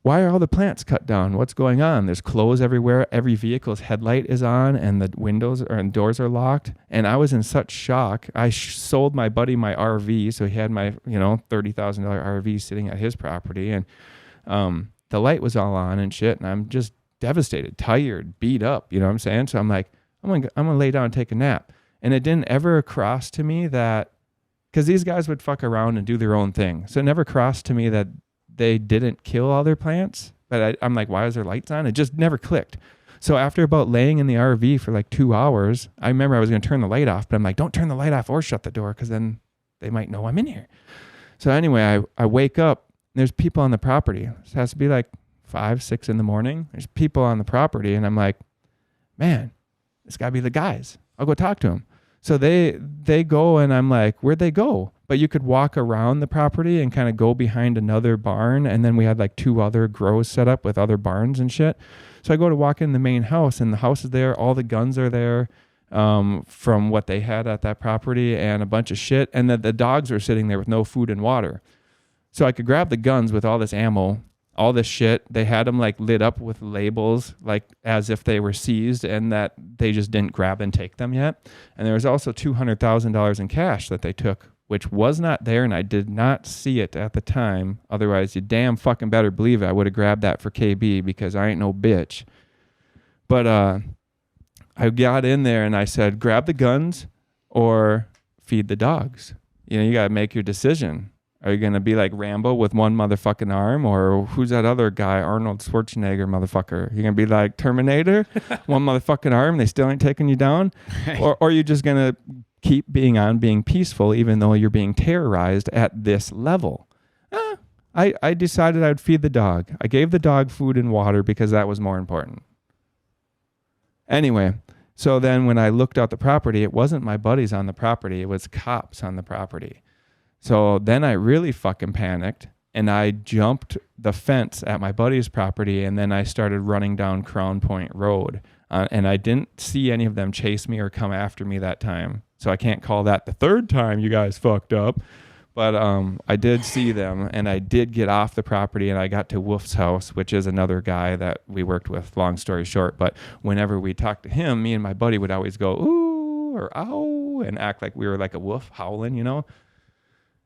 why are all the plants cut down? What's going on? There's clothes everywhere. Every vehicle's headlight is on and the windows and doors are locked. And I was in such shock. I sold my buddy my RV. So he had my, $30,000 RV sitting at his property. And the light was all on and shit. And I'm just devastated, tired, beat up. You know what I'm saying? So I'm like, I'm gonna lay down and take a nap. And it didn't ever cross to me that, because these guys would fuck around and do their own thing. So it never crossed to me that they didn't kill all their plants. But I'm like, why is there lights on? It just never clicked. So after about laying in the RV for like 2 hours, I remember I was gonna turn the light off, but I'm like, don't turn the light off or shut the door, because then they might know I'm in here. So anyway, I wake up, and there's people on the property. It has to be like 5, 6 in the morning. There's people on the property, and I'm like, man, it's got to be the guys. I'll go talk to them. So they go, and I'm like, where'd they go? But you could walk around the property and kind of go behind another barn. And then we had like 2 other grows set up with other barns and shit. So I go to walk in the main house, and the house is there. All the guns are there from what they had at that property and a bunch of shit. And then the dogs are sitting there with no food and water. So I could grab the guns with all this ammo, all this shit. They had them like lit up with labels, like as if they were seized and that they just didn't grab and take them yet. And there was also $200,000 in cash that they took, which was not there, and I did not see it at the time. Otherwise, you damn fucking better believe it. I would have grabbed that for KB, because I ain't no bitch. But I got in there and I said, grab the guns or feed the dogs. You got to make your decision. Are you going to be like Rambo with one motherfucking arm, or who's that other guy, Arnold Schwarzenegger motherfucker? You going to be like Terminator, one motherfucking arm, they still ain't taking you down? Or are you just going to keep being peaceful even though you're being terrorized at this level? I decided I'd feed the dog. I gave the dog food and water because that was more important. Anyway, so then when I looked out the property, it wasn't my buddies on the property. It was cops on the property. So then I really fucking panicked and I jumped the fence at my buddy's property and then I started running down Crown Point Road. And I didn't see any of them chase me or come after me that time. So I can't call that the third time you guys fucked up. But I did see them, and I did get off the property, and I got to Wolf's house, which is another guy that we worked with, long story short. But whenever we talked to him, me and my buddy would always go, ooh, or ow, and act like we were like a wolf howling, you know?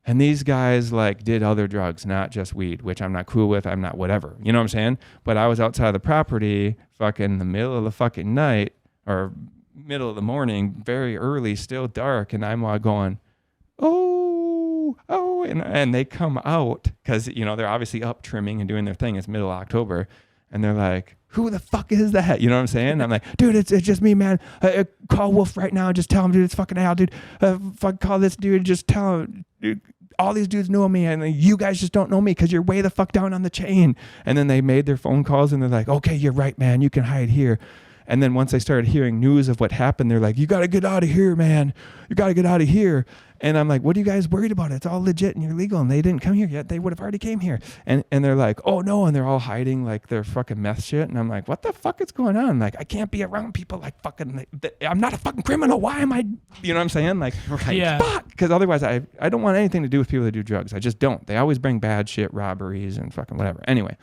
And these guys like did other drugs, not just weed, which I'm not cool with. I'm not whatever, you know what I'm saying? But I was outside of the property fucking the middle of the fucking night or middle of the morning, very early, still dark. And I'm all going, oh, and they come out because, you know, they're obviously up trimming and doing their thing. It's middle of October. And they're like, who the fuck is that? You know what I'm saying? I'm like, dude, it's just me, man. Call Wolf right now. Just tell him, dude, it's fucking Al, dude. Fuck, call this dude. Just tell him, dude, all these dudes know me. And you guys just don't know me because you're way the fuck down on the chain. And then they made their phone calls and they're like, okay, you're right, man. You can hide here. And then once I started hearing news of what happened, they're like, you got to get out of here, man. You got to get out of here. And I'm like, what are you guys worried about? It's all legit and you're legal. And they didn't come here yet. They would have already came here. And they're like, oh, no. And they're all hiding like their fucking meth shit. And I'm like, what the fuck is going on? Like, I can't be around people like fucking, I'm not a fucking criminal. Why am I, you know what I'm saying? Like, Yeah. fuck. Because otherwise I don't want anything to do with people that do drugs. I just don't. They always bring bad shit, robberies and fucking whatever. Anyway,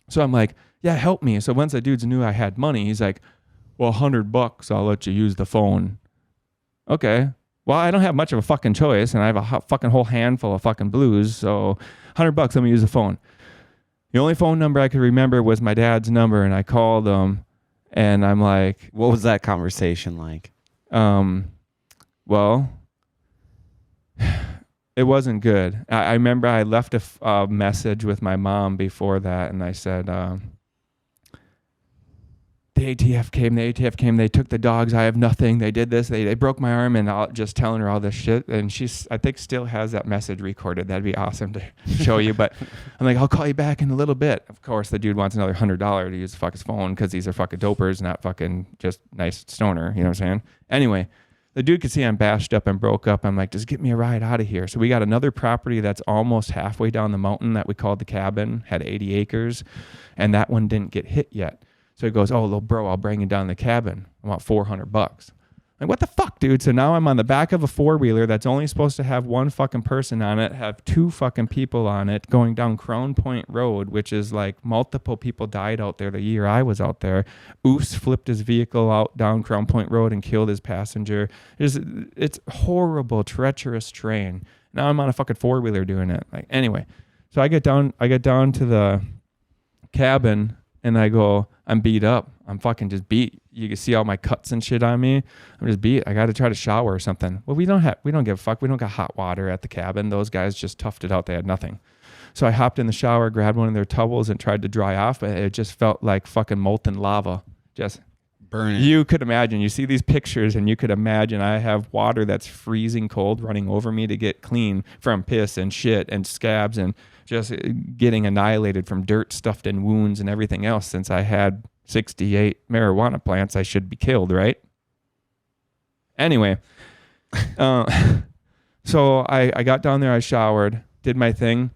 so I'm like, yeah, help me. So once the dudes knew I had money, he's like, well, $100, I'll let you use the phone. Okay. Well, I don't have much of a fucking choice, and I have a fucking whole handful of fucking blues, so $100, let me use the phone. The only phone number I could remember was my dad's number, and I called him, and I'm like... What was that conversation like? Well, it wasn't good. I remember I left a message with my mom before that, and I said... The ATF came, they took the dogs, I have nothing, they did this, they broke my arm, and I'll just telling her all this shit, and she's, I think, still has that message recorded. That'd be awesome to show you, but I'm like, I'll call you back in a little bit. Of course, the dude wants another $100 to use the fucking phone, because these are fucking dopers, not fucking just nice stoner, you know what I'm saying? Anyway, the dude could see I'm bashed up and broke up. I'm like, just get me a ride out of here. So we got another property that's almost halfway down the mountain that we called the cabin, had 80 acres, and that one didn't get hit yet. So he goes, oh, little bro, I'll bring you down the cabin. I want $400. Like, what the fuck, dude? So now I'm on the back of a four-wheeler that's only supposed to have one fucking person on it, have two fucking people on it, going down Crown Point Road, which is like multiple people died out there the year I was out there. Oos flipped his vehicle out down Crown Point Road and killed his passenger. It's horrible, treacherous terrain. Now I'm on a fucking four-wheeler doing it. Like, anyway, so I get down to the cabin, and I go, I'm beat up. I'm fucking just beat. You can see all my cuts and shit on me. I'm just beat. I got to try to shower or something. Well, we don't give a fuck. We don't got hot water at the cabin. Those guys just toughed it out. They had nothing. So I hopped in the shower, grabbed one of their towels and tried to dry off, but it just felt like fucking molten lava. Just burning. You could imagine. You see these pictures and you could imagine I have water that's freezing cold running over me to get clean from piss and shit and scabs and just getting annihilated from dirt stuffed in wounds and everything else. Since I had 68 marijuana plants, I should be killed, right? Anyway, so I got down there, I showered, did my thing.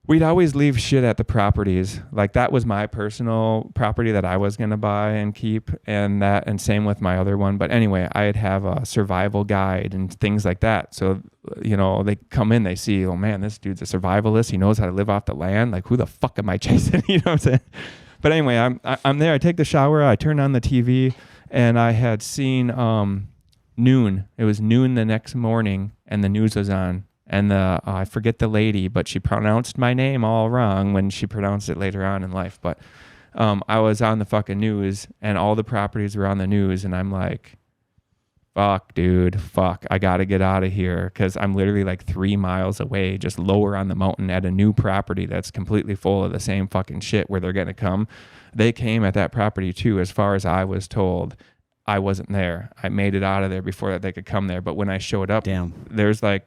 We'd always leave shit at the properties. Like, that was my personal property that I was going to buy and keep, and same with my other one. But anyway, I'd have a survival guide and things like that. So, you know, they come in, they see, oh man, this dude's a survivalist. He knows how to live off the land. Like, who the fuck am I chasing? You know what I'm saying? But anyway, I'm there. I take the shower. I turn on the TV, and I had seen noon. It was noon the next morning, and the news was on. And I forget the lady, but she pronounced my name all wrong when she pronounced it later on in life. But I was on the fucking news, and all the properties were on the news, and I'm like, fuck, dude, fuck. I got to get out of here, because I'm literally like 3 miles away, just lower on the mountain at a new property that's completely full of the same fucking shit where they're going to come. They came at that property too, as far as I was told, I wasn't there. I made it out of there before they could come there. But when I showed up, there's like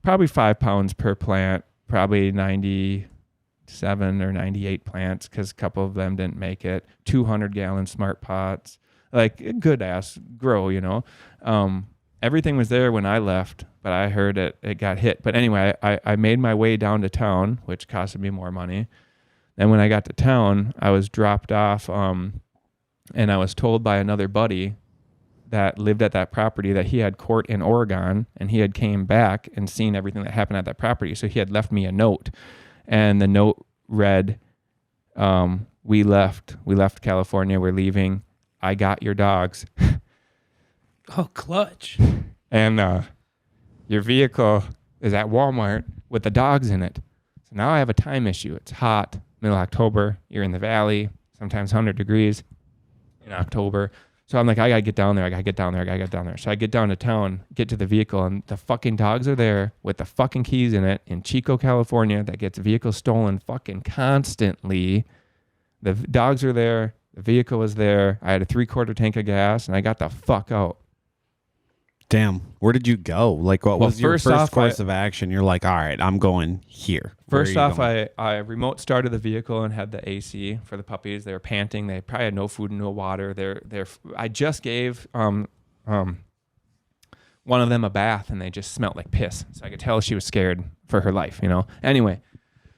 probably 5 pounds per plant, probably 97 or 98 plants because a couple of them didn't make it. 200-gallon smart pots, like a good ass grow, you know. Everything was there when I left, but I heard it got hit. But anyway, I made my way down to town, which costed me more money. And when I got to town, I was dropped off, and I was told by another buddy that lived at that property that he had court in Oregon, and he had came back and seen everything that happened at that property. So he had left me a note, and the note read, we left California, we're leaving. I got your dogs. Oh, clutch. And your vehicle is at Walmart with the dogs in it. So now I have a time issue. It's hot, middle of October. You're in the valley, sometimes 100 degrees in October. So I'm like, I got to get down there. So I get down to town, get to the vehicle, and the fucking dogs are there with the fucking keys in it in Chico, California, that gets vehicles stolen fucking constantly. The dogs are there. The vehicle was there. I had a 3/4 tank of gas, and I got the fuck out. Damn. Where did you go? Like, what was your first course of action? You're like, all right, I'm going here. First off, I remote started the vehicle and had the AC for the puppies. They were panting. They probably had no food and no water. I just gave one of them a bath, and they just smelled like piss. So I could tell she was scared for her life, you know. Anyway,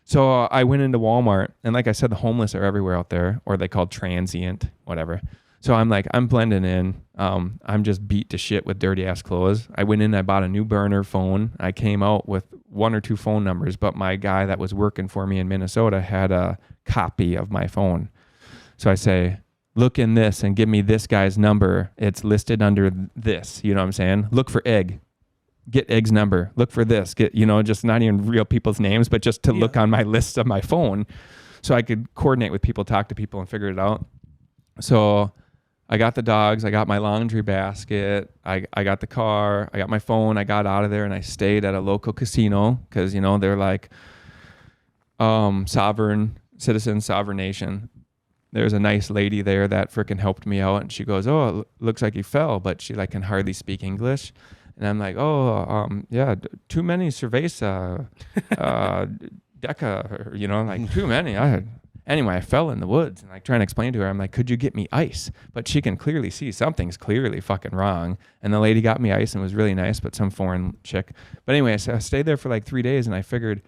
so I went into Walmart, and like I said, the homeless are everywhere out there, or they called transient, whatever. So I'm like, I'm blending in. I'm just beat to shit with dirty ass clothes. I went in, I bought a new burner phone. I came out with 1 or 2 phone numbers, but my guy that was working for me in Minnesota had a copy of my phone. So I say, look in this and give me this guy's number. It's listed under this, you know what I'm saying? Look for Egg. Get Egg's number. Look for this. Get, you know, just not even real people's names, but just to look on my list of my phone so I could coordinate with people, talk to people, and figure it out. So I got the dogs, I got my laundry basket, I got the car, I got my phone, I got out of there, and I stayed at a local casino because, you know, they're like sovereign citizen, sovereign nation. There's a nice lady there that freaking helped me out, and she goes, oh, it looks like you fell, but she like can hardly speak English. And I'm like, yeah, too many cerveza, deca, you know, like too many. Anyway, I fell in the woods and like trying to explain to her, I'm like, could you get me ice? But she can clearly see something's clearly fucking wrong. And the lady got me ice and was really nice, but some foreign chick. But anyway, so I stayed there for like 3 days, and I figured,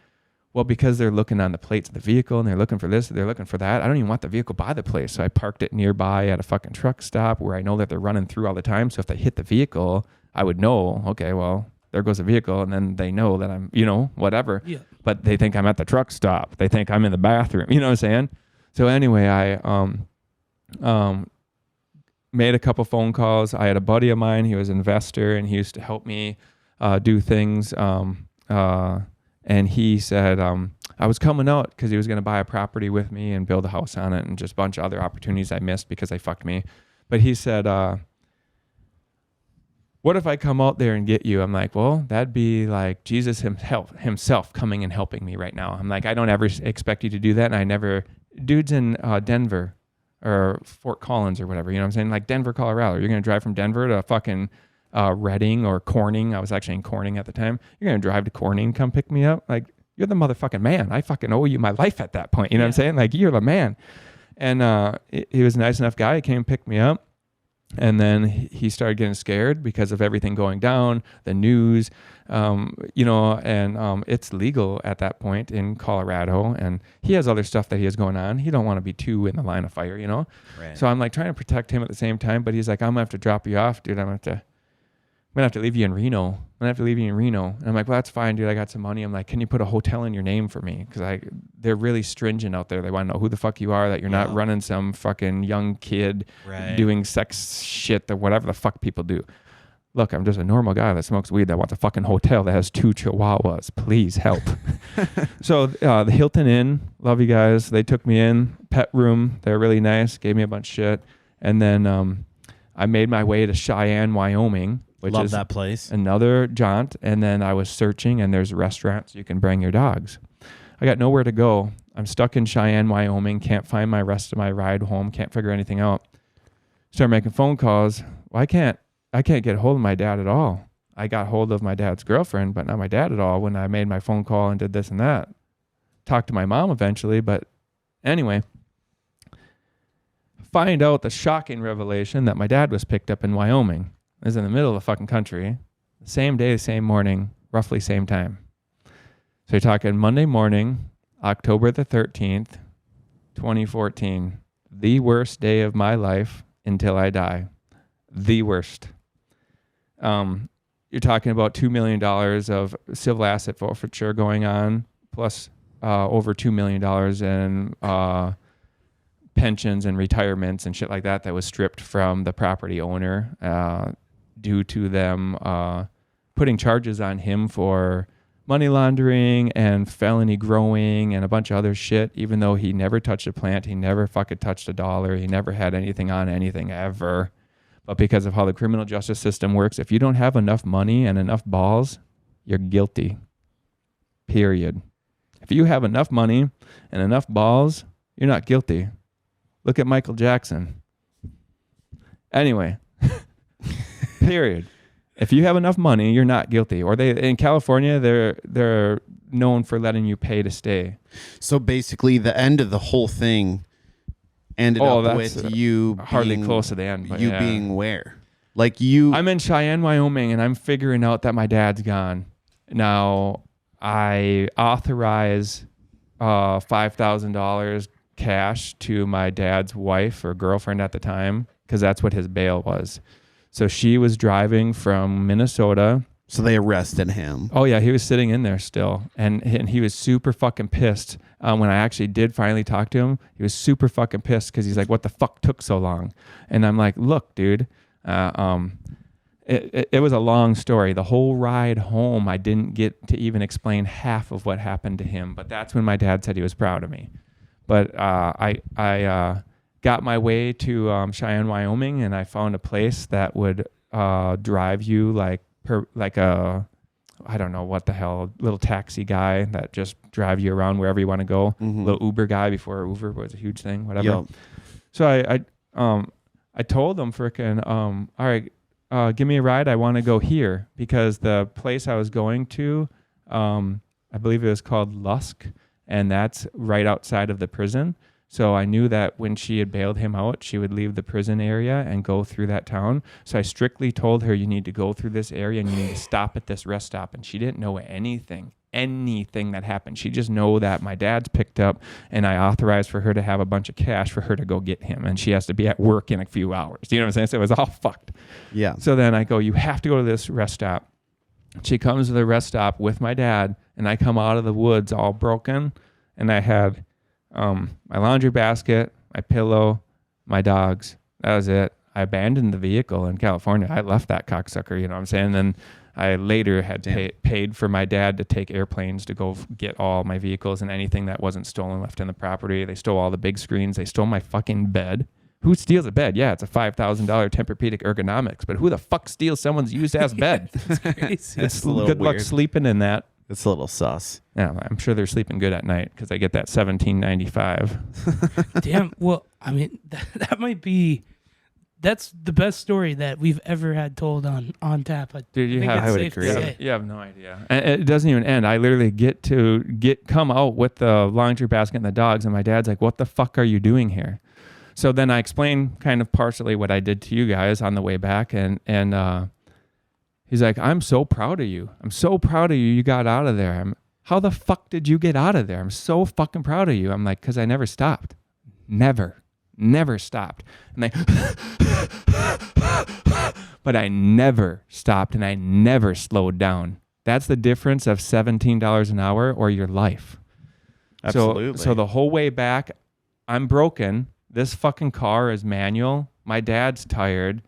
well, because they're looking on the plates of the vehicle and they're looking for this, they're looking for that, I don't even want the vehicle by the place. So I parked it nearby at a fucking truck stop where I know that they're running through all the time. So if they hit the vehicle, I would know, okay, well, there goes the vehicle, and then they know that I'm, you know, whatever. Yeah. But they think I'm at the truck stop. They think I'm in the bathroom. You know what I'm saying? So anyway, I made a couple phone calls. I had a buddy of mine. He was an investor, and he used to help me do things. And he said I was coming out because he was going to buy a property with me and build a house on it, and just a bunch of other opportunities I missed because they fucked me. But he said, what if I come out there and get you? I'm like, well, that'd be like Jesus himself coming and helping me right now. I'm like, I don't ever expect you to do that. And I never, dude's in Denver or Fort Collins or whatever, you know what I'm saying? Like Denver, Colorado. You're going to drive from Denver to fucking Redding or Corning. I was actually in Corning at the time. You're going to drive to Corning, come pick me up. Like, you're the motherfucking man. I fucking owe you my life at that point. You know what I'm saying? Like, you're the man. And he was a nice enough guy. He came and picked me up. And then he started getting scared because of everything going down, the news, you know, and it's legal at that point in Colorado. And he has other stuff that he has going on. He don't want to be too in the line of fire, you know? Right. So I'm like trying to protect him at the same time. But he's like, I'm going to have to drop you off, dude. I'm going to have to leave you in Reno. And I'm like, well, that's fine, dude. I got some money. I'm like, can you put a hotel in your name for me? Because they're really stringent out there. They want to know who the fuck you are, that you're not running some fucking young kid doing sex shit or whatever the fuck people do. Look, I'm just a normal guy that smokes weed that wants a fucking hotel that has 2 chihuahuas. Please help. So the Hilton Inn, love you guys. They took me in. Pet room. They're really nice. Gave me a bunch of shit. And then I made my way to Cheyenne, Wyoming. Which Love is that place. Another jaunt. And then I was searching, and there's restaurants you can bring your dogs. I got nowhere to go. I'm stuck in Cheyenne, Wyoming. Can't find my rest of my ride home. Can't figure anything out. Start making phone calls. Well, I can't get hold of my dad at all. I got hold of my dad's girlfriend, but not my dad at all when I made my phone call and did this and that. Talked to my mom eventually, but anyway, find out the shocking revelation that my dad was picked up in Wyoming. It was in the middle of the fucking country. The same day, the same morning, roughly same time. So you're talking Monday morning, October the 13th, 2014. The worst day of my life until I die. The worst. You're talking about $2 million of civil asset forfeiture going on, plus over $2 million in pensions and retirements and shit like that was stripped from the property owner due to them putting charges on him for money laundering and felony growing and a bunch of other shit, even though he never touched a plant, he never fucking touched a dollar, he never had anything on anything ever. But because of how the criminal justice system works, if you don't have enough money and enough balls, you're guilty. Period. If you have enough money and enough balls, you're not guilty. Look at Michael Jackson. Anyway, period. If you have enough money, you're not guilty. Or in California, they're known for letting you pay to stay. So basically, the end of the whole thing ended up with you hardly being, close to the end. But you being where? Like you... I'm in Cheyenne, Wyoming, and I'm figuring out that my dad's gone. Now, I authorize $5,000 cash to my dad's wife or girlfriend at the time, because that's what his bail was. So she was driving from Minnesota. So they arrested him. Oh, yeah. He was sitting in there still. And he was super fucking pissed. When I actually did finally talk to him, he was super fucking pissed because he's like, what the fuck took so long? And I'm like, look, dude, it was a long story. The whole ride home, I didn't get to even explain half of what happened to him. But that's when my dad said he was proud of me. But I got my way to Cheyenne, Wyoming, and I found a place that would drive you like a, I don't know what the hell, little taxi guy that just drive you around wherever you want to go. Mm-hmm. Little Uber guy before Uber was a huge thing, whatever. Yep. So I told them frickin', all right, give me a ride. I want to go here, because the place I was going to, I believe it was called Lusk, and that's right outside of the prison. So I knew that when she had bailed him out, she would leave the prison area and go through that town. So I strictly told her, you need to go through this area and you need to stop at this rest stop. And she didn't know anything that happened. She just know that my dad's picked up, and I authorized for her to have a bunch of cash for her to go get him. And she has to be at work in a few hours. You know what I'm saying? So it was all fucked. Yeah. So then I go, you have to go to this rest stop. She comes to the rest stop with my dad, and I come out of the woods all broken, and I had my laundry basket, my pillow, my dogs. That was it. I abandoned the vehicle in California. I left that cocksucker, you know what I'm saying? And then I later had paid for my dad to take airplanes to go get all my vehicles and anything that wasn't stolen left in the property. They stole all the big screens. They stole my fucking bed. Who steals a bed? Yeah, it's a $5,000 Tempur-Pedic ergonomics, but who the fuck steals someone's used-ass bed? That's crazy. It's good luck sleeping in that. It's a little sus. Yeah, I'm sure they're sleeping good at night because I get that $17.95. Damn. Well, I mean, that might be. That's the best story that we've ever had told on Tap. Dude, I would agree. You have no idea. And it doesn't even end. I literally come out with the laundry basket and the dogs, and my dad's like, "What the fuck are you doing here?" So then I explained kind of partially what I did to you guys on the way back, and he's like, "I'm so proud of you. I'm so proud of you. You got out of there. How the fuck did you get out of there? I'm so fucking proud of you." I'm like, "'Cause I never stopped. Never stopped." And but I never stopped, and I never slowed down. That's the difference of $17 an hour or your life. Absolutely. So the whole way back, I'm broken. This fucking car is manual. My dad's tired.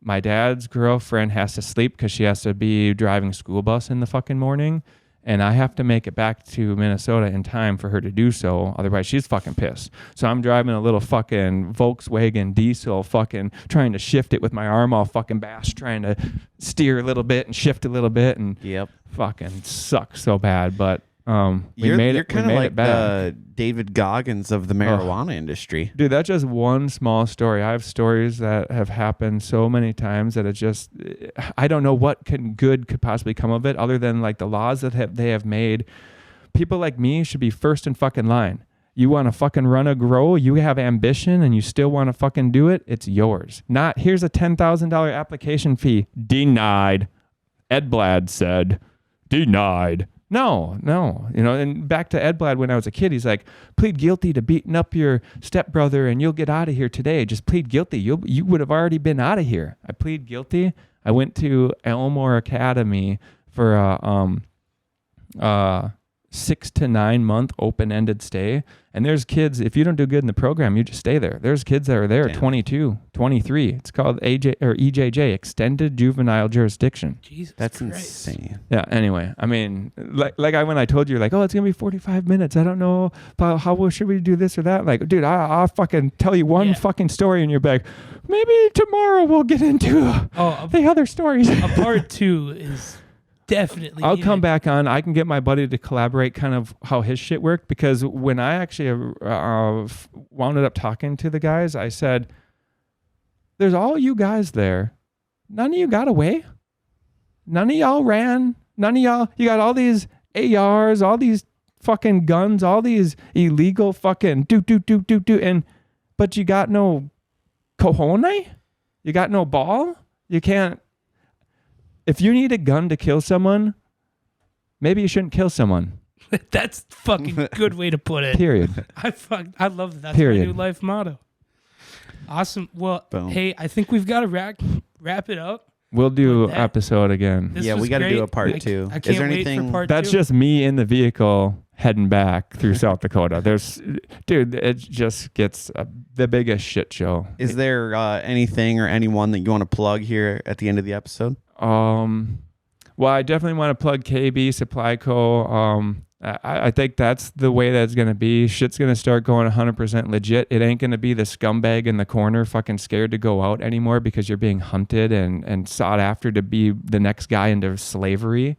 My dad's girlfriend has to sleep because she has to be driving school bus in the fucking morning. And I have to make it back to Minnesota in time for her to do so. Otherwise, she's fucking pissed. So I'm driving a little fucking Volkswagen diesel, fucking trying to shift it with my arm all fucking bashed, trying to steer a little bit and shift a little bit. And yep, fucking sucks so bad. But You're kind of like the David Goggins of the marijuana industry. Dude, that's just one small story. I have stories that have happened so many times that it's just, I don't know what good could possibly come of it other than like the laws that they have made. People like me should be first in fucking line. You want to fucking run a grow, you have ambition and you still want to fucking do it, it's yours. Not, here's a $10,000 application fee. Denied. Ed Blad said, denied. No. And back to Ed Blad when I was a kid, he's like, plead guilty to beating up your stepbrother and you'll get out of here today. Just plead guilty. You would have already been out of here. I plead guilty. I went to Elmore Academy for a 6 to 9 month open-ended stay. And there's kids, if you don't do good in the program, you just stay there. There's kids that are there 22, 23. It's called EJJ, Extended Juvenile Jurisdiction. Jesus That's Christ. insane. Yeah, anyway, I mean, when I told you, like, oh, it's going to be 45 minutes. I don't know about how should we do this or that. Like, dude, I'll fucking tell you one fucking story and you're like, maybe tomorrow we'll get into the other stories. A part 2 is... Definitely. I'll come back on. I can get my buddy to collaborate kind of how his shit worked, because when I actually wound up talking to the guys, I said, there's all you guys there. None of you got away. None of y'all ran. None of y'all, you got all these ARs, all these fucking guns, all these illegal fucking but you got no cojones? You got no ball? You can't. If you need a gun to kill someone, maybe you shouldn't kill someone. That's a fucking good way to put it. Period. I love that. That's Period. my new life motto. Awesome. Well, Boom. Hey, I think we've got to wrap it up. We'll do episode again. This Yeah, was we got to great. do a part 2. I can't Is there wait anything? for part That's 2. just me in the vehicle heading back through South Dakota. Dude, it just gets the biggest shit show. Is there anything or anyone that you want to plug here at the end of the episode? Well, I definitely want to plug KB Supply Co. I think that's the way that's going to be. Shit's going to start going 100% legit. It ain't going to be the scumbag in the corner fucking scared to go out anymore because you're being hunted and sought after to be the next guy into slavery.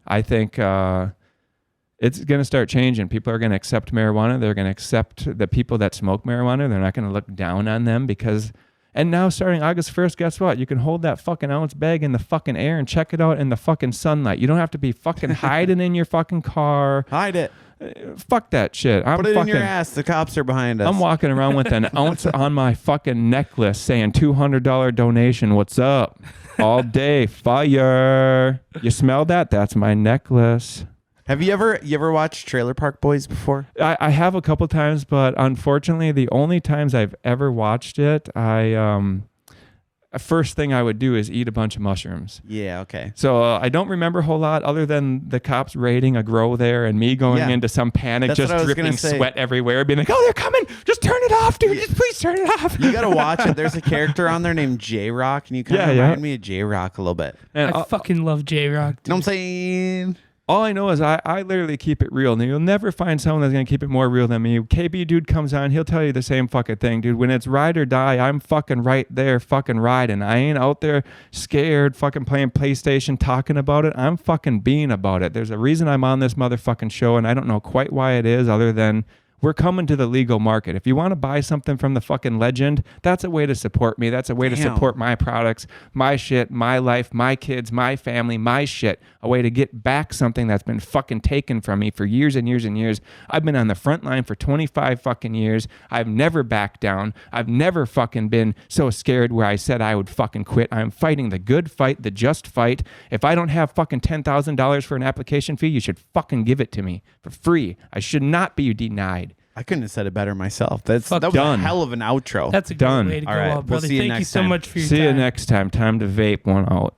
I think it's going to start changing. People are going to accept marijuana. They're going to accept the people that smoke marijuana. They're not going to look down on them because... And now starting August 1st, guess what? You can hold that fucking ounce bag in the fucking air and check it out in the fucking sunlight. You don't have to be fucking hiding in your fucking car. Hide it. Fuck that shit. Put it in your ass. The cops are behind us. I'm walking around with an ounce on my fucking necklace saying $200 donation. What's up? All day. Fire. You smell that? That's my necklace. Have you ever watched Trailer Park Boys before? I have a couple times, but unfortunately, the only times I've ever watched it, first thing I would do is eat a bunch of mushrooms. Yeah, okay. So I don't remember a whole lot other than the cops raiding a grow there and me going into some panic, That's just dripping sweat everywhere, being like, oh, they're coming. Just turn it off, dude. Just please turn it off. You got to watch it. There's a character on there named J-Rock, and you kind of remind me of J-Rock a little bit. And I fucking love J-Rock. You know what I'm saying? all I know is I literally keep it real. And you'll never find someone that's going to keep it more real than me. KB dude comes on, he'll tell you the same fucking thing, dude. When it's ride or die, I'm fucking right there fucking riding. I ain't out there scared fucking playing PlayStation talking about it. I'm fucking being about it. There's a reason I'm on this motherfucking show, and I don't know quite why it is other than we're coming to the legal market. If you want to buy something from the fucking legend, that's a way to support me. That's a way to support my products, my shit, my life, my kids, my family, my shit. A way to get back something that's been fucking taken from me for years and years and years. I've been on the front line for 25 fucking years. I've never backed down. I've never fucking been so scared where I said I would fucking quit. I'm fighting the good fight, the just fight. If I don't have fucking $10,000 for an application fee, you should fucking give it to me for free. I should not be denied. I couldn't have said it better myself. That was done. a hell of an outro. That's a Done. good way to go All right, out, brother. we'll see you Thank you next so time. much for your See time. you next time. Time to vape one out.